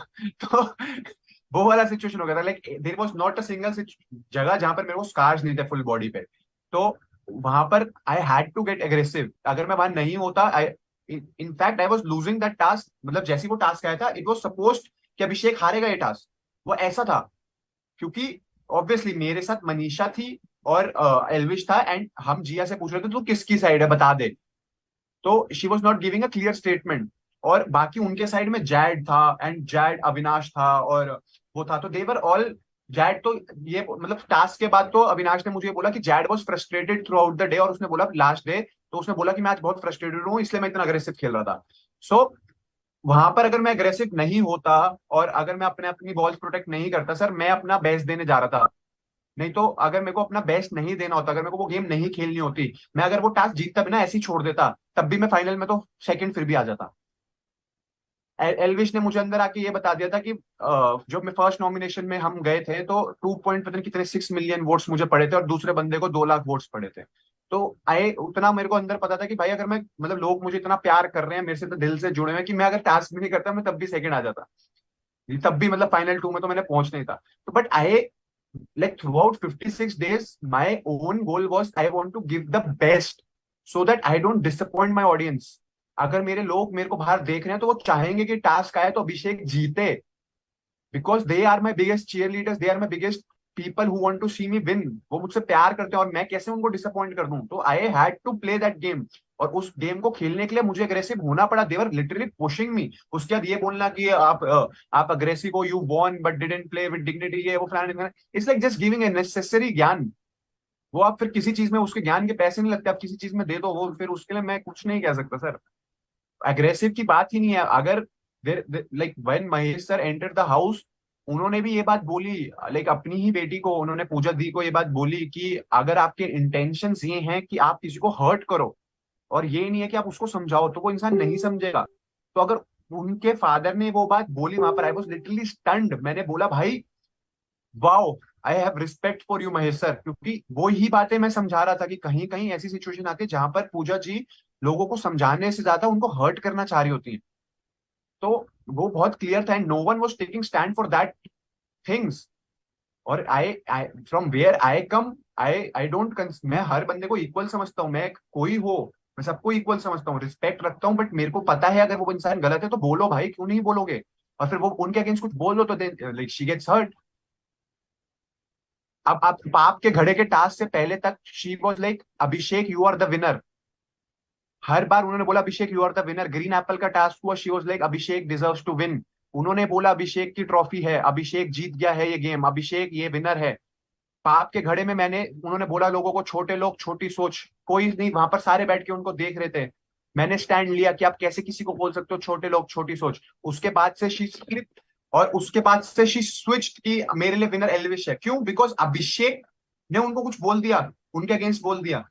तो वो वाला सिचुएशन हो गया था। Like there was not a single जगह जहां पर मेरे को स्कार्स नहीं थे फुल बॉडी पे। तो वहां पर I had to get aggressive. अगर मैं वहां नहीं होता, I in fact I was losing that task. मतलब जैसे ही वो टास्क आया था, इट वाज सपोज्ड कि अभिषेक हारेगा ये टास्क, वो ऐसा था। क्योंकि ऑब्वियसली मेरे साथ मनीषा थी और एल्विश था, एंड हम जिया से पूछ रहे थे तू किसकी साइड है बता दे। तो she was not giving a clear statement. और बाकी उनके साइड में जैड था, एंड जैड अविनाश था, और वो था, तो देवर ऑल जैड। तो ये मतलब टास्क के बाद तो अविनाश ने मुझे बोला कि Z was frustrated through out the day, और उसने बोला लास्ट डे, तो उसने बोला कि मैं आज बहुत फ्रस्ट्रेटेड हूँ इसलिए मैं इतना अग्रेसिव खेल रहा था। सो वहां पर अगर मैं अग्रेसिव नहीं होता और अगर मैं अपनी बॉल्स प्रोटेक्ट नहीं करता सर, मैं अपना बेस्ट देने जा रहा था। नहीं तो अगर मेरे को अपना बेस्ट नहीं देना होता, अगर मेरे को वो गेम नहीं खेलनी होती, मैं अगर वो टास्क जीतता भी ना ऐसे ही छोड़ देता, तब भी मैं फाइनल में तो सेकंड फिर भी आ जाता। एलविश ने मुझे अंदर आके ये बता दिया था कि जब मैं फर्स्ट नॉमिनेशन में हम गए थे तो 2 पॉइंट पता नहीं कितने 6 मिलियन वोट्स मुझे पड़े थे और दूसरे बंदे को 2 लाख वोट्स पड़े थे। तो आए उतना मेरे को अंदर पता था कि भाई अगर मैं मतलब लोग मुझे इतना प्यार कर रहे हैं, मेरे से तो दिल से जुड़े हुए हैं कि मैं अगर टास्क भी नहीं करता मैं तब भी सेकंड आ जाता। तब भी मतलब फाइनल 2 में तो मैंने पहुंच नहीं था। तो but I like throughout 56 days my own goal was I want to give the best so that I don't disappoint my audience। अगर मेरे लोग मेरे को बाहर देख रहे हैं तो वो चाहेंगे कि टास्क आए तो अभिषेक जीते, because they are my biggest cheerleaders, they are my biggest people who want to see me win. वो मुझसे प्यार करते हैं और मैं कैसे उनको डिसअपॉइंट कर दूं। तो I had to play that game, और उस गेम को खेलने के लिए मुझे अग्रेसिव होना पड़ा। They were literally pushing me. उसके बाद ये बोलना कि आप अग्रेसिव हो, you won but didn't play with dignity, ये वो फलाना। It's like just giving a necessary ज्ञान। वो आप फिर किसी चीज में उसके ज्ञान के पैसे नहीं लगते, आप किसी चीज में दे दो, वो फिर उसके लिए मैं कुछ नहीं कह सकता सर। एग्रेसिव की बात ही नहीं है। अगर like when Mahesh sir enter the house, उन्होंने भी ये बात बोली, लाइक अपनी ही बेटी को, उन्होंने पूजा दी को ये बात बोली कि अगर आपके इंटेंशंस ये हैं कि आप किसी को हर्ट करो और ये नहीं है कि आप उसको समझाओ, तो वो इंसान नहीं समझेगा। तो अगर उनके फादर ने वो बात बोली वहां पर, आई वॉज लिटरली स्टन्ड। मैंने बोला भाई wow, I have respect for you Mahesh sir, क्योंकि वो ही बातें मैं समझा रहा था कि कहीं कहीं ऐसी सिचुएशन आती है जहां पर पूजा जी लोगों को समझाने से ज्यादा उनको हर्ट करना चाह रही होती है। तो वो बहुत क्लियर था and no one was taking stand for that things. और I from where I come, I don't, मैं हर बंदे को इक्वल समझता हूँ। मैं कोई हो, मैं सबको इक्वल समझता हूँ, रिस्पेक्ट रखता हूँ। बट मेरे को पता है अगर वो इंसान गलत है तो बोलो भाई, क्यों नहीं बोलोगे। और फिर वो उनके अगेंस्ट कुछ बोल दो तो लाइक शी गेट्स हर्ट। अब आप पाप के घड़े के टास्क से पहले तक she was like Abhishek you are the winner. हर बार उन्होंने बोला Abhishek you are the winner. Green apple का टास्क हुआ, she was like Abhishek deserves to win. उन्होंने बोला अभिषेक की ट्रॉफी है, अभिषेक जीत गया है ये गेम, अभिषेक ये विनर है। पाप के घड़े में मैंने, उन्होंने बोला लोगों को छोटे लोग छोटी सोच, कोई नहीं वहां पर, सारे बैठ के उनको देख रहे थे। मैंने स्टैंड लिया कि आप कैसे किसी को बोल सकते हो छोटे लोग छोटी सोच। उसके बाद से शी स्लिप, और उसके बाद से शी स्विच की मेरे लिए विनर एलविश है। क्यों? बिकॉज अभिषेक ने उनको कुछ बोल दिया, उनके अगेंस्ट बोल दिया।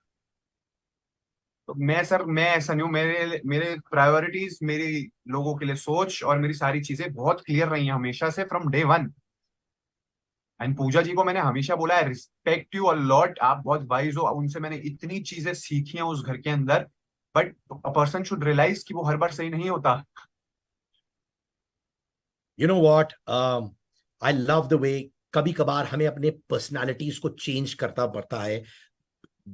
तो मैं सर, मैं ऐसा नहीं हूँ। मेरे मेरे प्रायोरिटीज, मेरी लोगों के लिए सोच और मेरी सारी चीजें बहुत क्लियर रही हैं हमेशा से, फ्रॉम डे वन। एंड पूजा जी को मैंने हमेशा बोला है रिस्पेक्ट यू अलॉट, आप बहुत वाइज हो, उनसे मैंने इतनी चीजें सीखी हैं उस घर के अंदर। But a person should realize कि वो हर बार सही नहीं होता।
You know what, I love the way कभी कभार हमें अपने पर्सनालिटीज को चेंज करता पड़ता है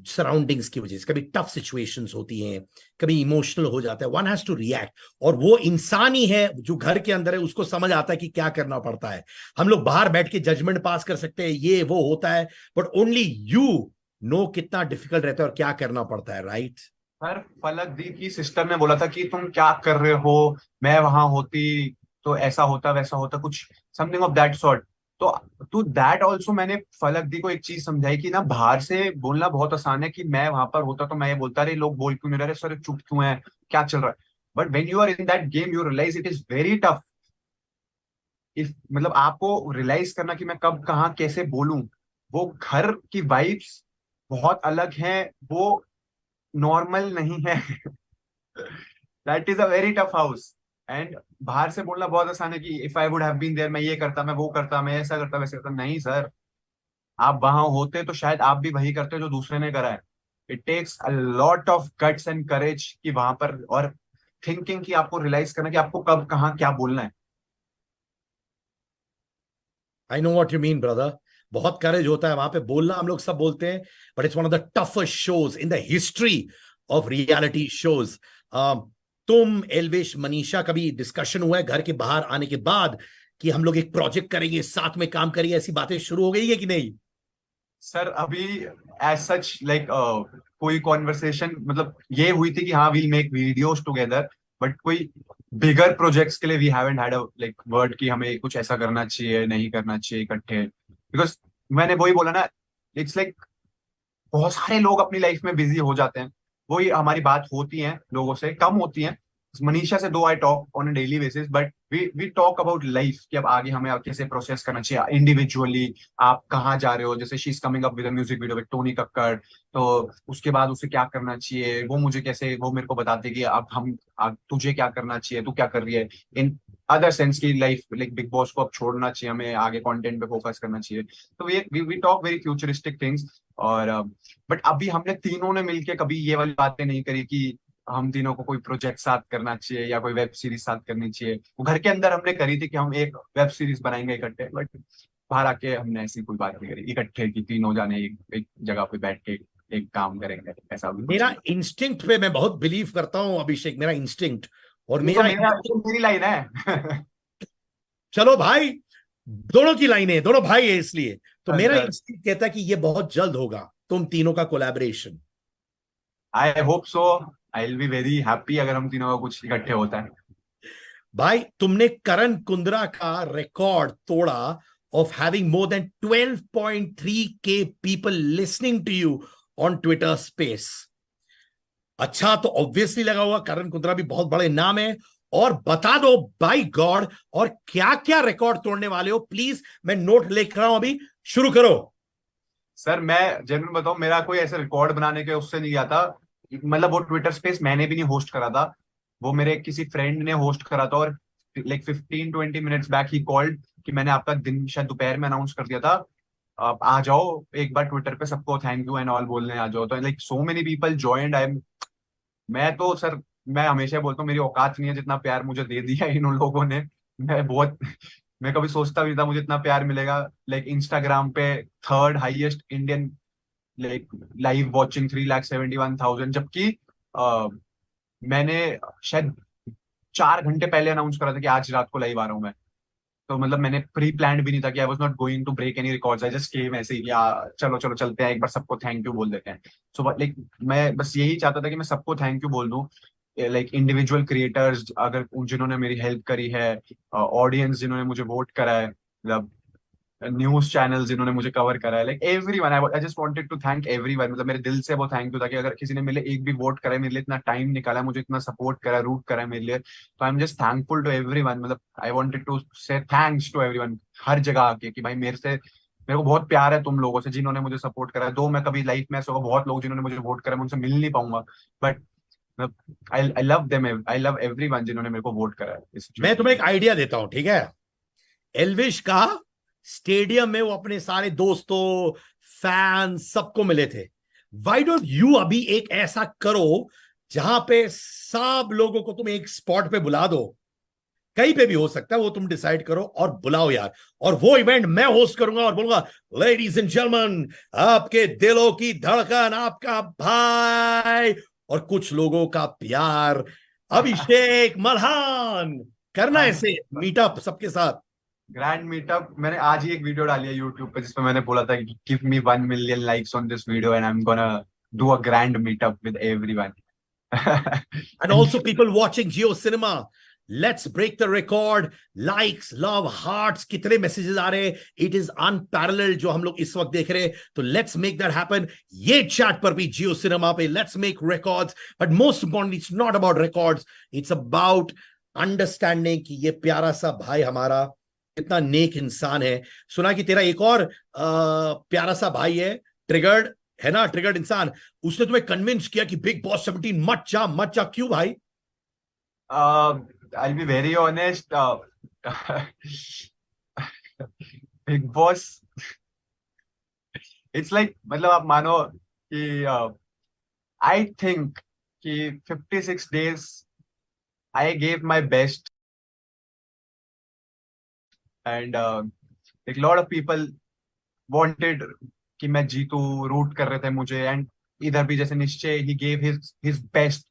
सराउंडिंग्स की वजह से। कभी टफ सिचुएशंस होती हैं, कभी इमोशनल हो जाता है, वन हैज टू रिएक्ट। और वो इंसान ही है जो घर के अंदर है, उसको समझ आता है कि क्या करना पड़ता है। हम लोग बाहर बैठ के जजमेंट पास कर सकते हैं, ये वो होता है, बट ओनली यू नो कितना डिफिकल्ट रहता है और क्या करना पड़ता है, राइट?
सर फलक दी की सिस्टर ने बोला था कि तुम क्या कर रहे हो, मैं वहां होती तो ऐसा होता वैसा होता, कुछ समथिंग ऑफ दैट सॉर्ट। तो टू दैट ऑल्सो मैंने फलक दी को एक चीज समझाई कि ना, बाहर से बोलना बहुत आसान है कि मैं वहां पर होता तो मैं ये बोलता, रहे लोग बोल क्यों नहीं रहे, सर चुप क्यों है, क्या चल रहा है। But when you are in that game you realize it is very tough. If मतलब आपको रियलाइज करना कि मैं कब कहाँ कैसे बोलूं। वो घर की वाइब्स बहुत अलग है, वो नॉर्मल नहीं है। That is a very tough house. And बाहर से बोलना बहुत आसान है कि if I would have been there, मैं ये करता, मैं वो करता, मैं ऐसा करता वैसे करता। नहीं सर, आप वहां होते तो शायद आप भी वही करते जो दूसरे ने करा है। It takes a lot of guts and courage कि वहां पर, और थिंकिंग कि आपको रियलाइज करना कि आपको कब कहाँ क्या बोलना है।
I know what you mean brother. बहुत करेज होता है वहां पे बोलना, हम लोग सब बोलते हैं, but it's one of the toughest shows in the history of reality shows. तुम एल्विश मनीषा कभी डिस्कशन हुआ है घर के बाहर आने के बाद कि हम लोग एक प्रोजेक्ट करेंगे, साथ में काम करेंगे, ऐसी बातें शुरू हो गई है कि नहीं?
सर अभी एज सच लाइक कोई कॉन्वर्सेशन मतलब ये हुई थी कि हाँ we'll make videos together, but कोई बिगर प्रोजेक्ट्स के लिए we haven't had a like word कि हमें कुछ ऐसा करना चाहिए नहीं करना चाहिए इकट्ठे। बिकॉज मैंने वही बोला ना, इट्स लाइक बहुत सारे लोग अपनी लाइफ में बिजी हो जाते हैं। वही हमारी बात होती है लोगों से कम होती है, मनीषा से though I talk on a daily basis, but we talk about life कि अब आगे हमें कैसे प्रोसेस करना चाहिए इंडिविजुअली। आप कहाँ जा रहे हो, जैसे she is coming up with a music video with Tony Kakkar, तो उसके बाद उसे क्या करना चाहिए, वो मुझे कैसे, वो मेरे को बताते कि अब तुझे क्या करना चाहिए, तू क्या कर रही है इन अदर सेंस की लाइफ, लाइक बिग बॉस को अब छोड़ना चाहिए, हमें आगे कंटेंट पे फोकस करना चाहिए। तो we talk very futuristic things. और बट अभी हमने तीनों ने मिलके कभी ये वाली बातें नहीं करी कि हम तीनों को कोई प्रोजेक्ट साथ करना चाहिए या कोई वेब सीरीज साथ करनी चाहिए। वो घर के अंदर हमने करी थी कि हम एक वेब सीरीज बनाएंगे इकट्ठे, बट बाहर आके हमने ऐसी कोई बात नहीं करी इकट्ठे की तीनों जाने एक जगह पे बैठ के एक काम करेंगे, ऐसा भी कुछ
मेरा
नहीं।
इंस्टिंक्ट पे मैं बहुत बिलीव करता हूं अभिषेक, मेरा इंस्टिंक्ट और
ये तो
मेरा
मेरा ये मेरी लाइन है।
चलो भाई, दोनों की लाइनें, दोनों भाई है इसलिए तो मेरा
अच्छा,
इंस्टिंक्ट कहता है कि ये बहुत जल्द होगा तुम तीनों का collaboration.
I hope so. I will be very happy अगर हम तीनों का कुछ इकट्ठे होता है।
भाई तुमने करण कुंद्रा का रिकॉर्ड तोड़ा of having more than 12.3 K people listening to you on Twitter space. अच्छा, तो ऑब्वियसली लगा हुआ करण कुंद्रा भी बहुत बड़े नाम है। और बता दो बाय गॉड, और क्या क्या रिकॉर्ड तोड़ने वाले हो प्लीज, मैं नोट लिख रहा हूं अभी, शुरू करो।
सर मैं जेन्युइन बताऊं, मेरा कोई ऐसे रिकॉर्ड बनाने के उससे नहीं गया था। मतलब वो ट्विटर स्पेस मैंने भी नहीं होस्ट करा था, वो मेरे किसी फ्रेंड ने होस्ट करा था। और like 15-20 minutes back he called कि मैंने आपका दिन शायद दोपहर में अनाउंस कर दिया था, आप आ जाओ एक बार ट्विटर पे सबको थैंक यू एंड ऑल बोलने आ जाओ। तो like so many people joined. मैं तो सर, मैं हमेशा बोलता हूँ मेरी औकात नहीं है जितना प्यार मुझे दे दिया इन उन लोगों ने। मैं बहुत, मैं कभी सोचता भी नहीं था मुझे इतना प्यार मिलेगा। लाइक इंस्टाग्राम पे third highest Indian like live watching 3,71,000, जबकि अ, मैंने शायद 4 घंटे पहले अनाउंस करा था कि आज रात को लाइव आ रहा हूँ मैं। तो मतलब मैंने प्री प्लान भी नहीं था कि I was not going to break any records, I just came ऐसे ही, या चलो चलो चलते हैं एक बार सबको थैंक यू बोल देते हैं। सो लाइक मैं बस यही चाहता था कि मैं सबको थैंक यू बोल दूं, लाइक इंडिविजुअल क्रिएटर्स अगर जिन्होंने मेरी हेल्प करी है, ऑडियंस जिन्होंने मुझे वोट करा है, मतलब न्यूज चैनल जिन्होंने मुझे कवर करा है, like everyone. I just wanted to thank everyone, मतलब मेरे दिल से वो थैंक यू था कि अगर किसी ने मेरे लिए एक भी वोट करा है, मेरे लिए इतना टाइम निकाला है, मुझे इतना सपोर्ट करा, रूट करा है मेरे लिए, तो I am just thankful to everyone. मतलब I wanted to say thanks to everyone हर जगह आके कि भाई मेरे को बहुत प्यार है तुम लोगों से जिन्होंने मुझे सपोर्ट करा है। दो मैं कभी लाइफ में ऐसा होगा बहुत लोग जिन्होंने मुझे वोट करा है, मैं उनसे मिल नहीं पाऊंगा, but I love them, I love everyone जिन्होंने मेरे को वोट करा है इस
मैं
सिचुएशन
तुम्हें
में।
एक आइडिया देता हूं, ठीक है। एल्विश का स्टेडियम में वो अपने सारे दोस्तों, फैंस सबको मिले थे। वाई डोंट यू अभी एक ऐसा करो जहां पे सब लोगों को तुम एक स्पॉट पे बुला दो, कहीं पे भी हो सकता है, वो तुम डिसाइड करो और बुलाओ यार। और वो इवेंट मैं होस्ट करूंगा और बोलूंगा, लेडीज एंड जेंटलमैन, आपके दिलों की धड़कन, आपका भाई और कुछ लोगों का प्यार, अभिषेक मल्हान। करना
हाँ,
ऐसे मीटअप सबके साथ।
ग्रैंड मीटअप मैंने आज ही एक वीडियो डाली है यूट्यूब पे जिसमें मैंने बोला था कि give me 1 million likes on this video and I am gonna do a grand meetup with everyone.
And also people watching Geo Cinema, let's break the record. Likes, love, hearts, कितने मैसेजेस आ रहे हैं, इट इज अनपैरेलल्ड जो हम लोग इस वक्त देख रहे हैं। तो लेट्स मेक दैट हैपन। ये चैट पर भी जियो सिनेमा पे let's make records, but most importantly it's not about records, it's about understanding कि ये प्यारा सा भाई हमारा कितना नेक इंसान है। सुना कि तेरा एक और प्यारा सा भाई है, ट्रिगर्ड, है ना, ट्रिगर्ड इंसान, उसने तुम्हें कन्विंस किया कि बिग बॉस 17 मत जा मत जा, क्यों भाई?
I be very honest, Bigg Boss it's like, मतलब आप मानो कि आई थिंक कि 56 days I gave my best and एक लॉट ऑफ पीपल वांटेड कि मैं जीतू, रूट कर रहे थे मुझे, एंड इधर भी जैसे निश्चय ही gave his best.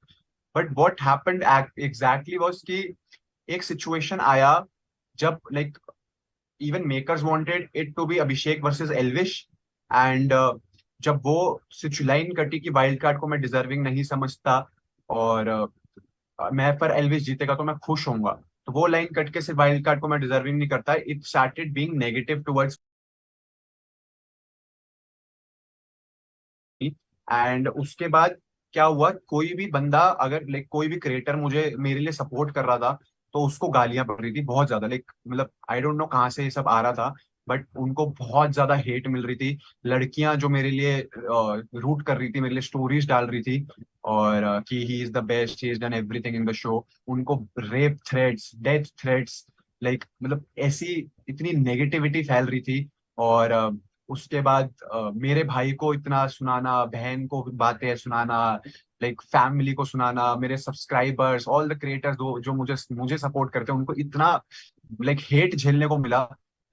But what happened exactly was कि एक सिचुएशन आया जब like even makers wanted it to be Abhishek versus Elvish, and जब वो लाइन कटी कि वाइल्ड कार्ड को मैं डिजर्विंग नहीं समझता और मैं पर एल्विश जीतेगा तो मैं खुश होऊंगा, तो वो लाइन कट के सिर्फ वाइल्ड कार्ड को मैं डिजर्विंग नहीं करता, it started being negative towards. And उसके बाद क्या हुआ, कोई भी बंदा अगर लाइक कोई भी क्रिएटर मुझे मेरे लिए सपोर्ट कर रहा था तो उसको गालियां पड़ रही थी बहुत ज्यादा, लाइक मतलब आई डोंट नो कहाँ से ये सब आ रहा था, बट उनको बहुत ज्यादा हेट मिल रही थी। लड़कियां जो मेरे लिए रूट कर रही थी, मेरे लिए स्टोरीज डाल रही थी, और कि he is the best, he is done everything in the show, उनको rape threats, death threats, like मतलब ऐसी इतनी नेगेटिविटी फैल रही थी। और उसके बाद मेरे भाई को इतना सुनाना, बहन को बातें सुनाना, लाइक फैमिली को सुनाना, मेरे सब्सक्राइबर्स, ऑल द क्रिएटर्स जो मुझे मुझे सपोर्ट करते हैं, उनको इतना लाइक हेट झेलने को मिला।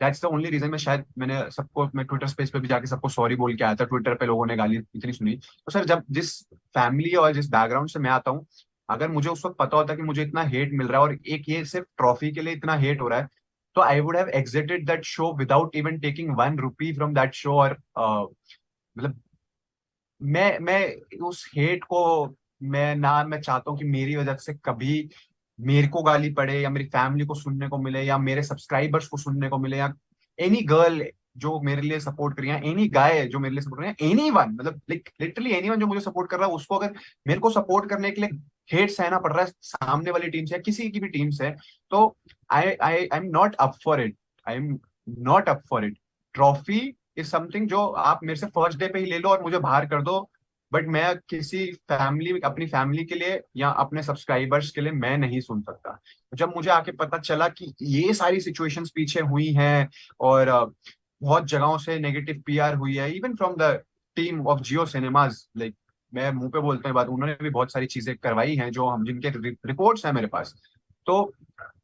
That's the only reason. मैंने सबको, मैं ट्विटर स्पेस पे भी जाके सबको सॉरी बोल के आया था, ट्विटर पे लोगों ने गाली इतनी सुनी। तो सर जब जिस फैमिली और जिस बैकग्राउंड से मैं आता हूँ, अगर मुझे उस वक्त पता होता कि मुझे इतना हेट मिल रहा है और एक ये सिर्फ ट्रॉफी के लिए इतना हेट हो रहा है, तो आई would have exerted that show without even taking one rupee from that show. और मतलब मैं उस हेट को, मैं चाहता हूँ कि मेरी वजह से कभी मेरे को गाली पड़े, या मेरी फैमिली को सुनने को मिले, या मेरे सब्सक्राइबर्स को सुनने को मिले, या एनी गर्ल जो मेरे लिए सपोर्ट करी है, एनी गाय जो मेरे लिए सपोर्ट करी है, एनी वन, मतलब लिटरली एनी वन जो मुझे सपोर्ट कर रहा है, उसको अगर मेरे को सपोर्ट करने के लिए हेट सहना पड़ रहा है सामने वाली टीम से या किसी की भी टीम से, तो I am not up for it. I am not up for it. Trophy is something जो आप मेरे से फर्स्ट डे पे ही ले लो और मुझे बाहर कर दो, बट मैं किसी फैमिली, अपनी फैमिली के लिए या अपने सब्सक्राइबर्स के लिए मैं नहीं सुन सकता। जब मुझे आके पता चला कि ये सारी सिचुएशंस पीछे हुई हैं, और बहुत जगहों से नेगेटिव पीआर हुई है, even from the team of Jio cinemas, like मैं मुंह पे बोलते हैं बात, उन्होंने भी बहुत सारी चीजें करवाई हैं जो हम, जिनके रिपोर्ट्स हैं मेरे पास। तो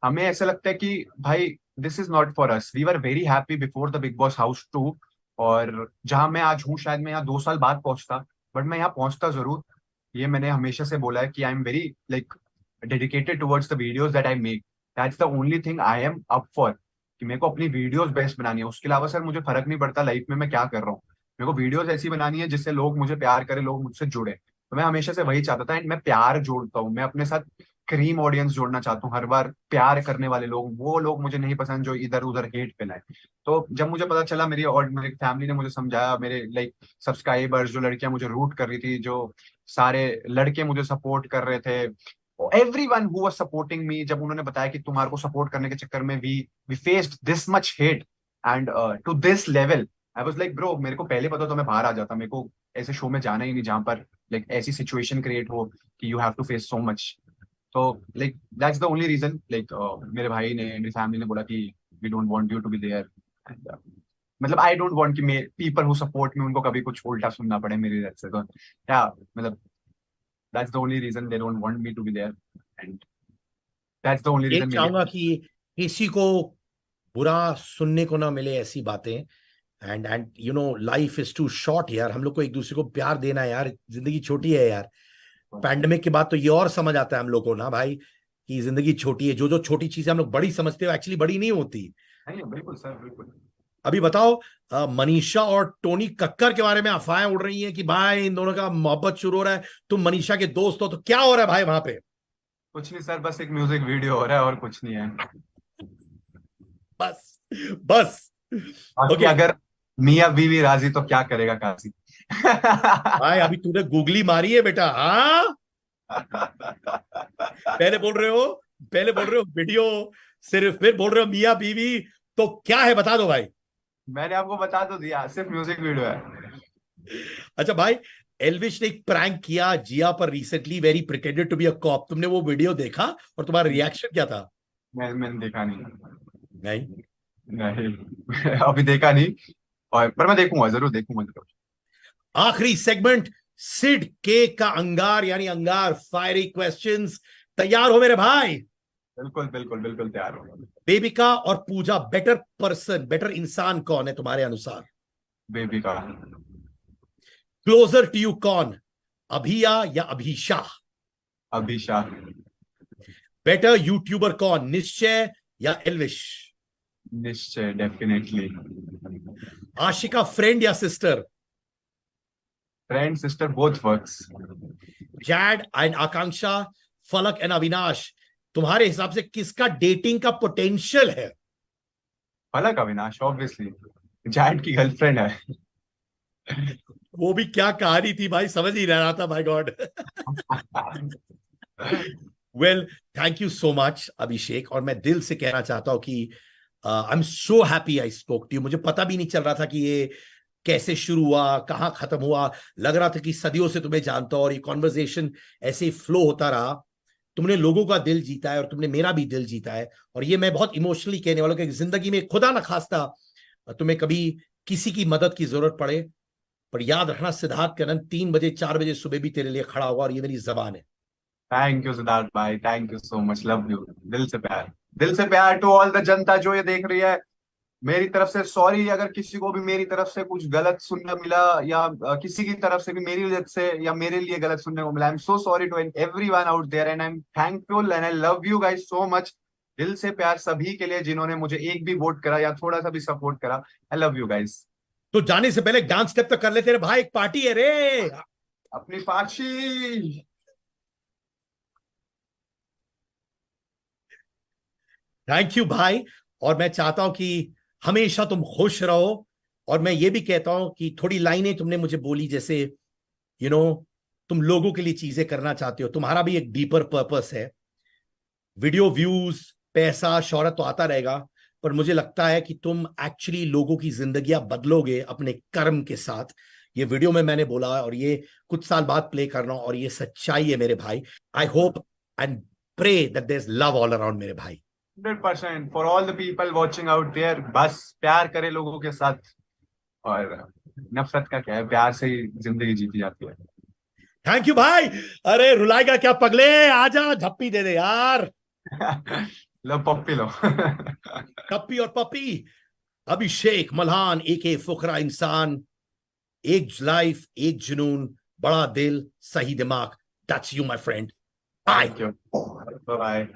हमें ऐसा लगता है कि भाई this is not for us. We were very happy before the Bigg Boss house 2, और जहां मैं आज हूँ, शायद मैं यहाँ 2 साल बाद पहुंचता, बट मैं यहाँ पहुंचता जरूर। ये मैंने हमेशा से बोला है कि I am very like dedicated towards the videos that I make. That's the only thing I am up for, कि मेरे को अपनी वीडियोस बेस्ट बनानी है। उसके अलावा सर मुझे फर्क नहीं पड़ता लाइफ में मैं क्या कर रहा हूँ, मेरे को वीडियोस ऐसी बनानी है जिससे लोग मुझे प्यार करें, लोग मुझसे जुड़े। तो मैं हमेशा से वही चाहता था, एंड मैं प्यार जोड़ता हूँ, मैं अपने साथ क्रीम ऑडियंस जोड़ना चाहता हूँ। हर बार प्यार करने वाले लोग, वो लोग मुझे नहीं पसंद जो इधर उधर हेट फैलाए। तो जब मुझे पता चला, मेरी और मेरी फैमिली ने मुझे समझाया, मेरे लाइक सब्सक्राइबर्स, जो लड़कियां मुझे रूट कर रही थी, जो सारे लड़के मुझे सपोर्ट कर रहे थे, every one who was supporting me, जब उन्होंने बताया कि तुम्हारे को सपोर्ट करने के चक्कर में we we faced this much hate and to this level, I was like bro, मेरे को पहले पता तो मैं बाहर आ जाता, मेरे को ऐसे शो में जाना ही नहीं जहां पर लाइक ऐसी सिचुएशन क्रिएट हो कि you have to face so much. तो like that's the only reason, like मेरे भाई ने, मेरी फैमिली ने बोला कि we don't want you to be there, and मतलब आई डोंट वांट कि may people who support me उनको कभी कुछ उल्टा सुनना पड़े मेरी वजह से। तो क्या मतलब, that's the only reason they don't want me to be there, and that's the only
ये
रीजन मेरी।
चाहूंगा कि किसी को बुरा सुनने को ना मिले ऐसी बातें। And you know life is too short यार, हम लोग को एक दूसरे को प्यार देना है यार, जिंदगी छोटी है यार। पैंडेमिक के बाद तो ये और समझ आता है हम लोग को ना भाई, कि जिंदगी छोटी है। जो जो छोटी चीजें हम लोग बड़ी समझते हो एक्चुअली बड़ी नहीं होती।
नहीं बिल्कुल सर, बिल्कुल।
अभी बताओ, मनीषा और टोनी कक्कर के बारे में अफवाहें उड़ रही हैं कि भाई इन दोनों का मोहब्बत शुरू हो रहा है, तुम मनीषा के दोस्त हो, तो क्या हो रहा है भाई वहां पे?
कुछ नहीं सर, बस एक म्यूजिक वीडियो हो रहा है और कुछ नहीं है।
बस बस।
बाकी
ओके
अगर मियाँ बीवी राजी तो क्या करेगा काजी।
भाई, अभी तूने गूगली मारी है बेटा? हाँ, पहले बोल रहे हो, पहले बोल रहे हो वीडियो सिर्फ, फिर बोल रहे हो मियाँ बीवी, तो क्या है बता दो भाई।
मैंने आपको बता तो दिया, सिर्फ म्यूजिक वीडियो है।
अच्छा भाई, एल्विश ने एक प्रैंक किया जिया पर recently, very pretended to be a cop. तुमने वो वीडियो देखा और तुम्हारा रिएक्शन क्या था?
मैंने देखा नहीं।
नहीं?
नहीं अभी देखा नहीं, और पर मैं देखूंगा, जरूर देखूंगा जरूर।
आखिरी सेगमेंट, सिड के का अंगार, यानी अंगार फायरी क्वेश्चंस। तैयार हो मेरे भाई?
बिल्कुल बिल्कुल बिल्कुल तैयार हूँ।
बेबिका और पूजा, बेटर पर्सन, बेटर इंसान कौन है तुम्हारे अनुसार?
बेबी का।
क्लोजर टू यू कौन, अभिया या अभिषा?
अभिषा।
बेटर यूट्यूबर कौन, निश्चय या एल्विश?
निश्चय, डेफिनेटली।
आशिका फ्रेंड या sister?
Friend sister both works.
Jad and Akanksha, Falaq and Avinash, तुम्हारे हिसाब से किसका डेटिंग का पोटेंशियल है?
फलक अविनाश ऑब्वियसली, जैड की गर्लफ्रेंड है।
वो भी क्या कहानी थी भाई, समझ ही नहीं रहा था, my god. Well, thank you so much Abhishek, और मैं दिल से कहना चाहता हूं कि I am so happy I spoke to you. मुझे पता भी नहीं चल रहा था कि ये कैसे शुरू हुआ, कहाँ खत्म हुआ। लग रहा था कि सदियों से तुम्हें जानता हूं, और ये कॉन्वर्सेशन ऐसे ही फ्लो होता रहा। तुमने लोगों का दिल जीता है और तुमने मेरा भी दिल जीता है। और ये मैं बहुत इमोशनली कहने वाला हूं कि जिंदगी में खुदा ना खास्ता तुम्हें कभी किसी की मदद की जरूरत पड़े, पर याद रखना सिद्धार्थ करण 3 बजे 4 बजे सुबह भी तेरे लिए खड़ा होगा, और ये मेरी जबान है।
थैंक यू सिद्धार्थ भाई, thank you so much, love you. दिल से प्यार, दिल से प्यार टू ऑल द जनता जो ये देख रही है। मेरी तरफ से सॉरी अगर किसी को भी मेरी तरफ से कुछ गलत सुनने मिला, या किसी की तरफ से भी मेरी वजह से या मेरे लिए गलत सुनने को मिला। I am so sorry to everyone out there, and I am thankful and I love you guys so much. दिल से प्यार सभी के लिए जिन्होंने मुझे एक भी वोट करा या थोड़ा सा भी सपोर्ट करा। आई लव यू गाइस।
तो जाने से पहले डांस स्टेप तो कर ले तेरे भाई, एक पार्टी है रे।
अपनी पाची।
थैंक यू भाई। और मैं चाहता हूं कि हमेशा तुम खुश रहो। और मैं ये भी कहता हूं कि थोड़ी लाइनें तुमने मुझे बोली, जैसे यू नो तुम लोगों के लिए चीजें करना चाहते हो, तुम्हारा भी एक डीपर पर्पस है। वीडियो व्यूज, पैसा, शोहरत तो आता रहेगा, पर मुझे लगता है कि तुम एक्चुअली लोगों की जिंदगियां बदलोगे अपने कर्म के साथ। ये वीडियो में मैंने बोला है और ये कुछ साल बाद प्ले कर रहा हूं, और ये सच्चाई है मेरे भाई। I hope and pray that there is love all around मेरे भाई।
100% for all the people watching out there, बस प्यार करे लोगों के साथ, और नफरत का क्या है, प्यार से ही जिंदगी जीती जाती है।
थैंक यू भाई। अरे रुलाएगा क्या पगले, आजा झप्पी दे दे यार।
लो पप्पी लो।
टप्पी और पप्पी। अभिषेक मल्हान एके फुकरा इंसान, एक लाइफ, एक जुनून, बड़ा दिल, सही दिमाग। That's you my friend. Bye.
Thank you, bye bye.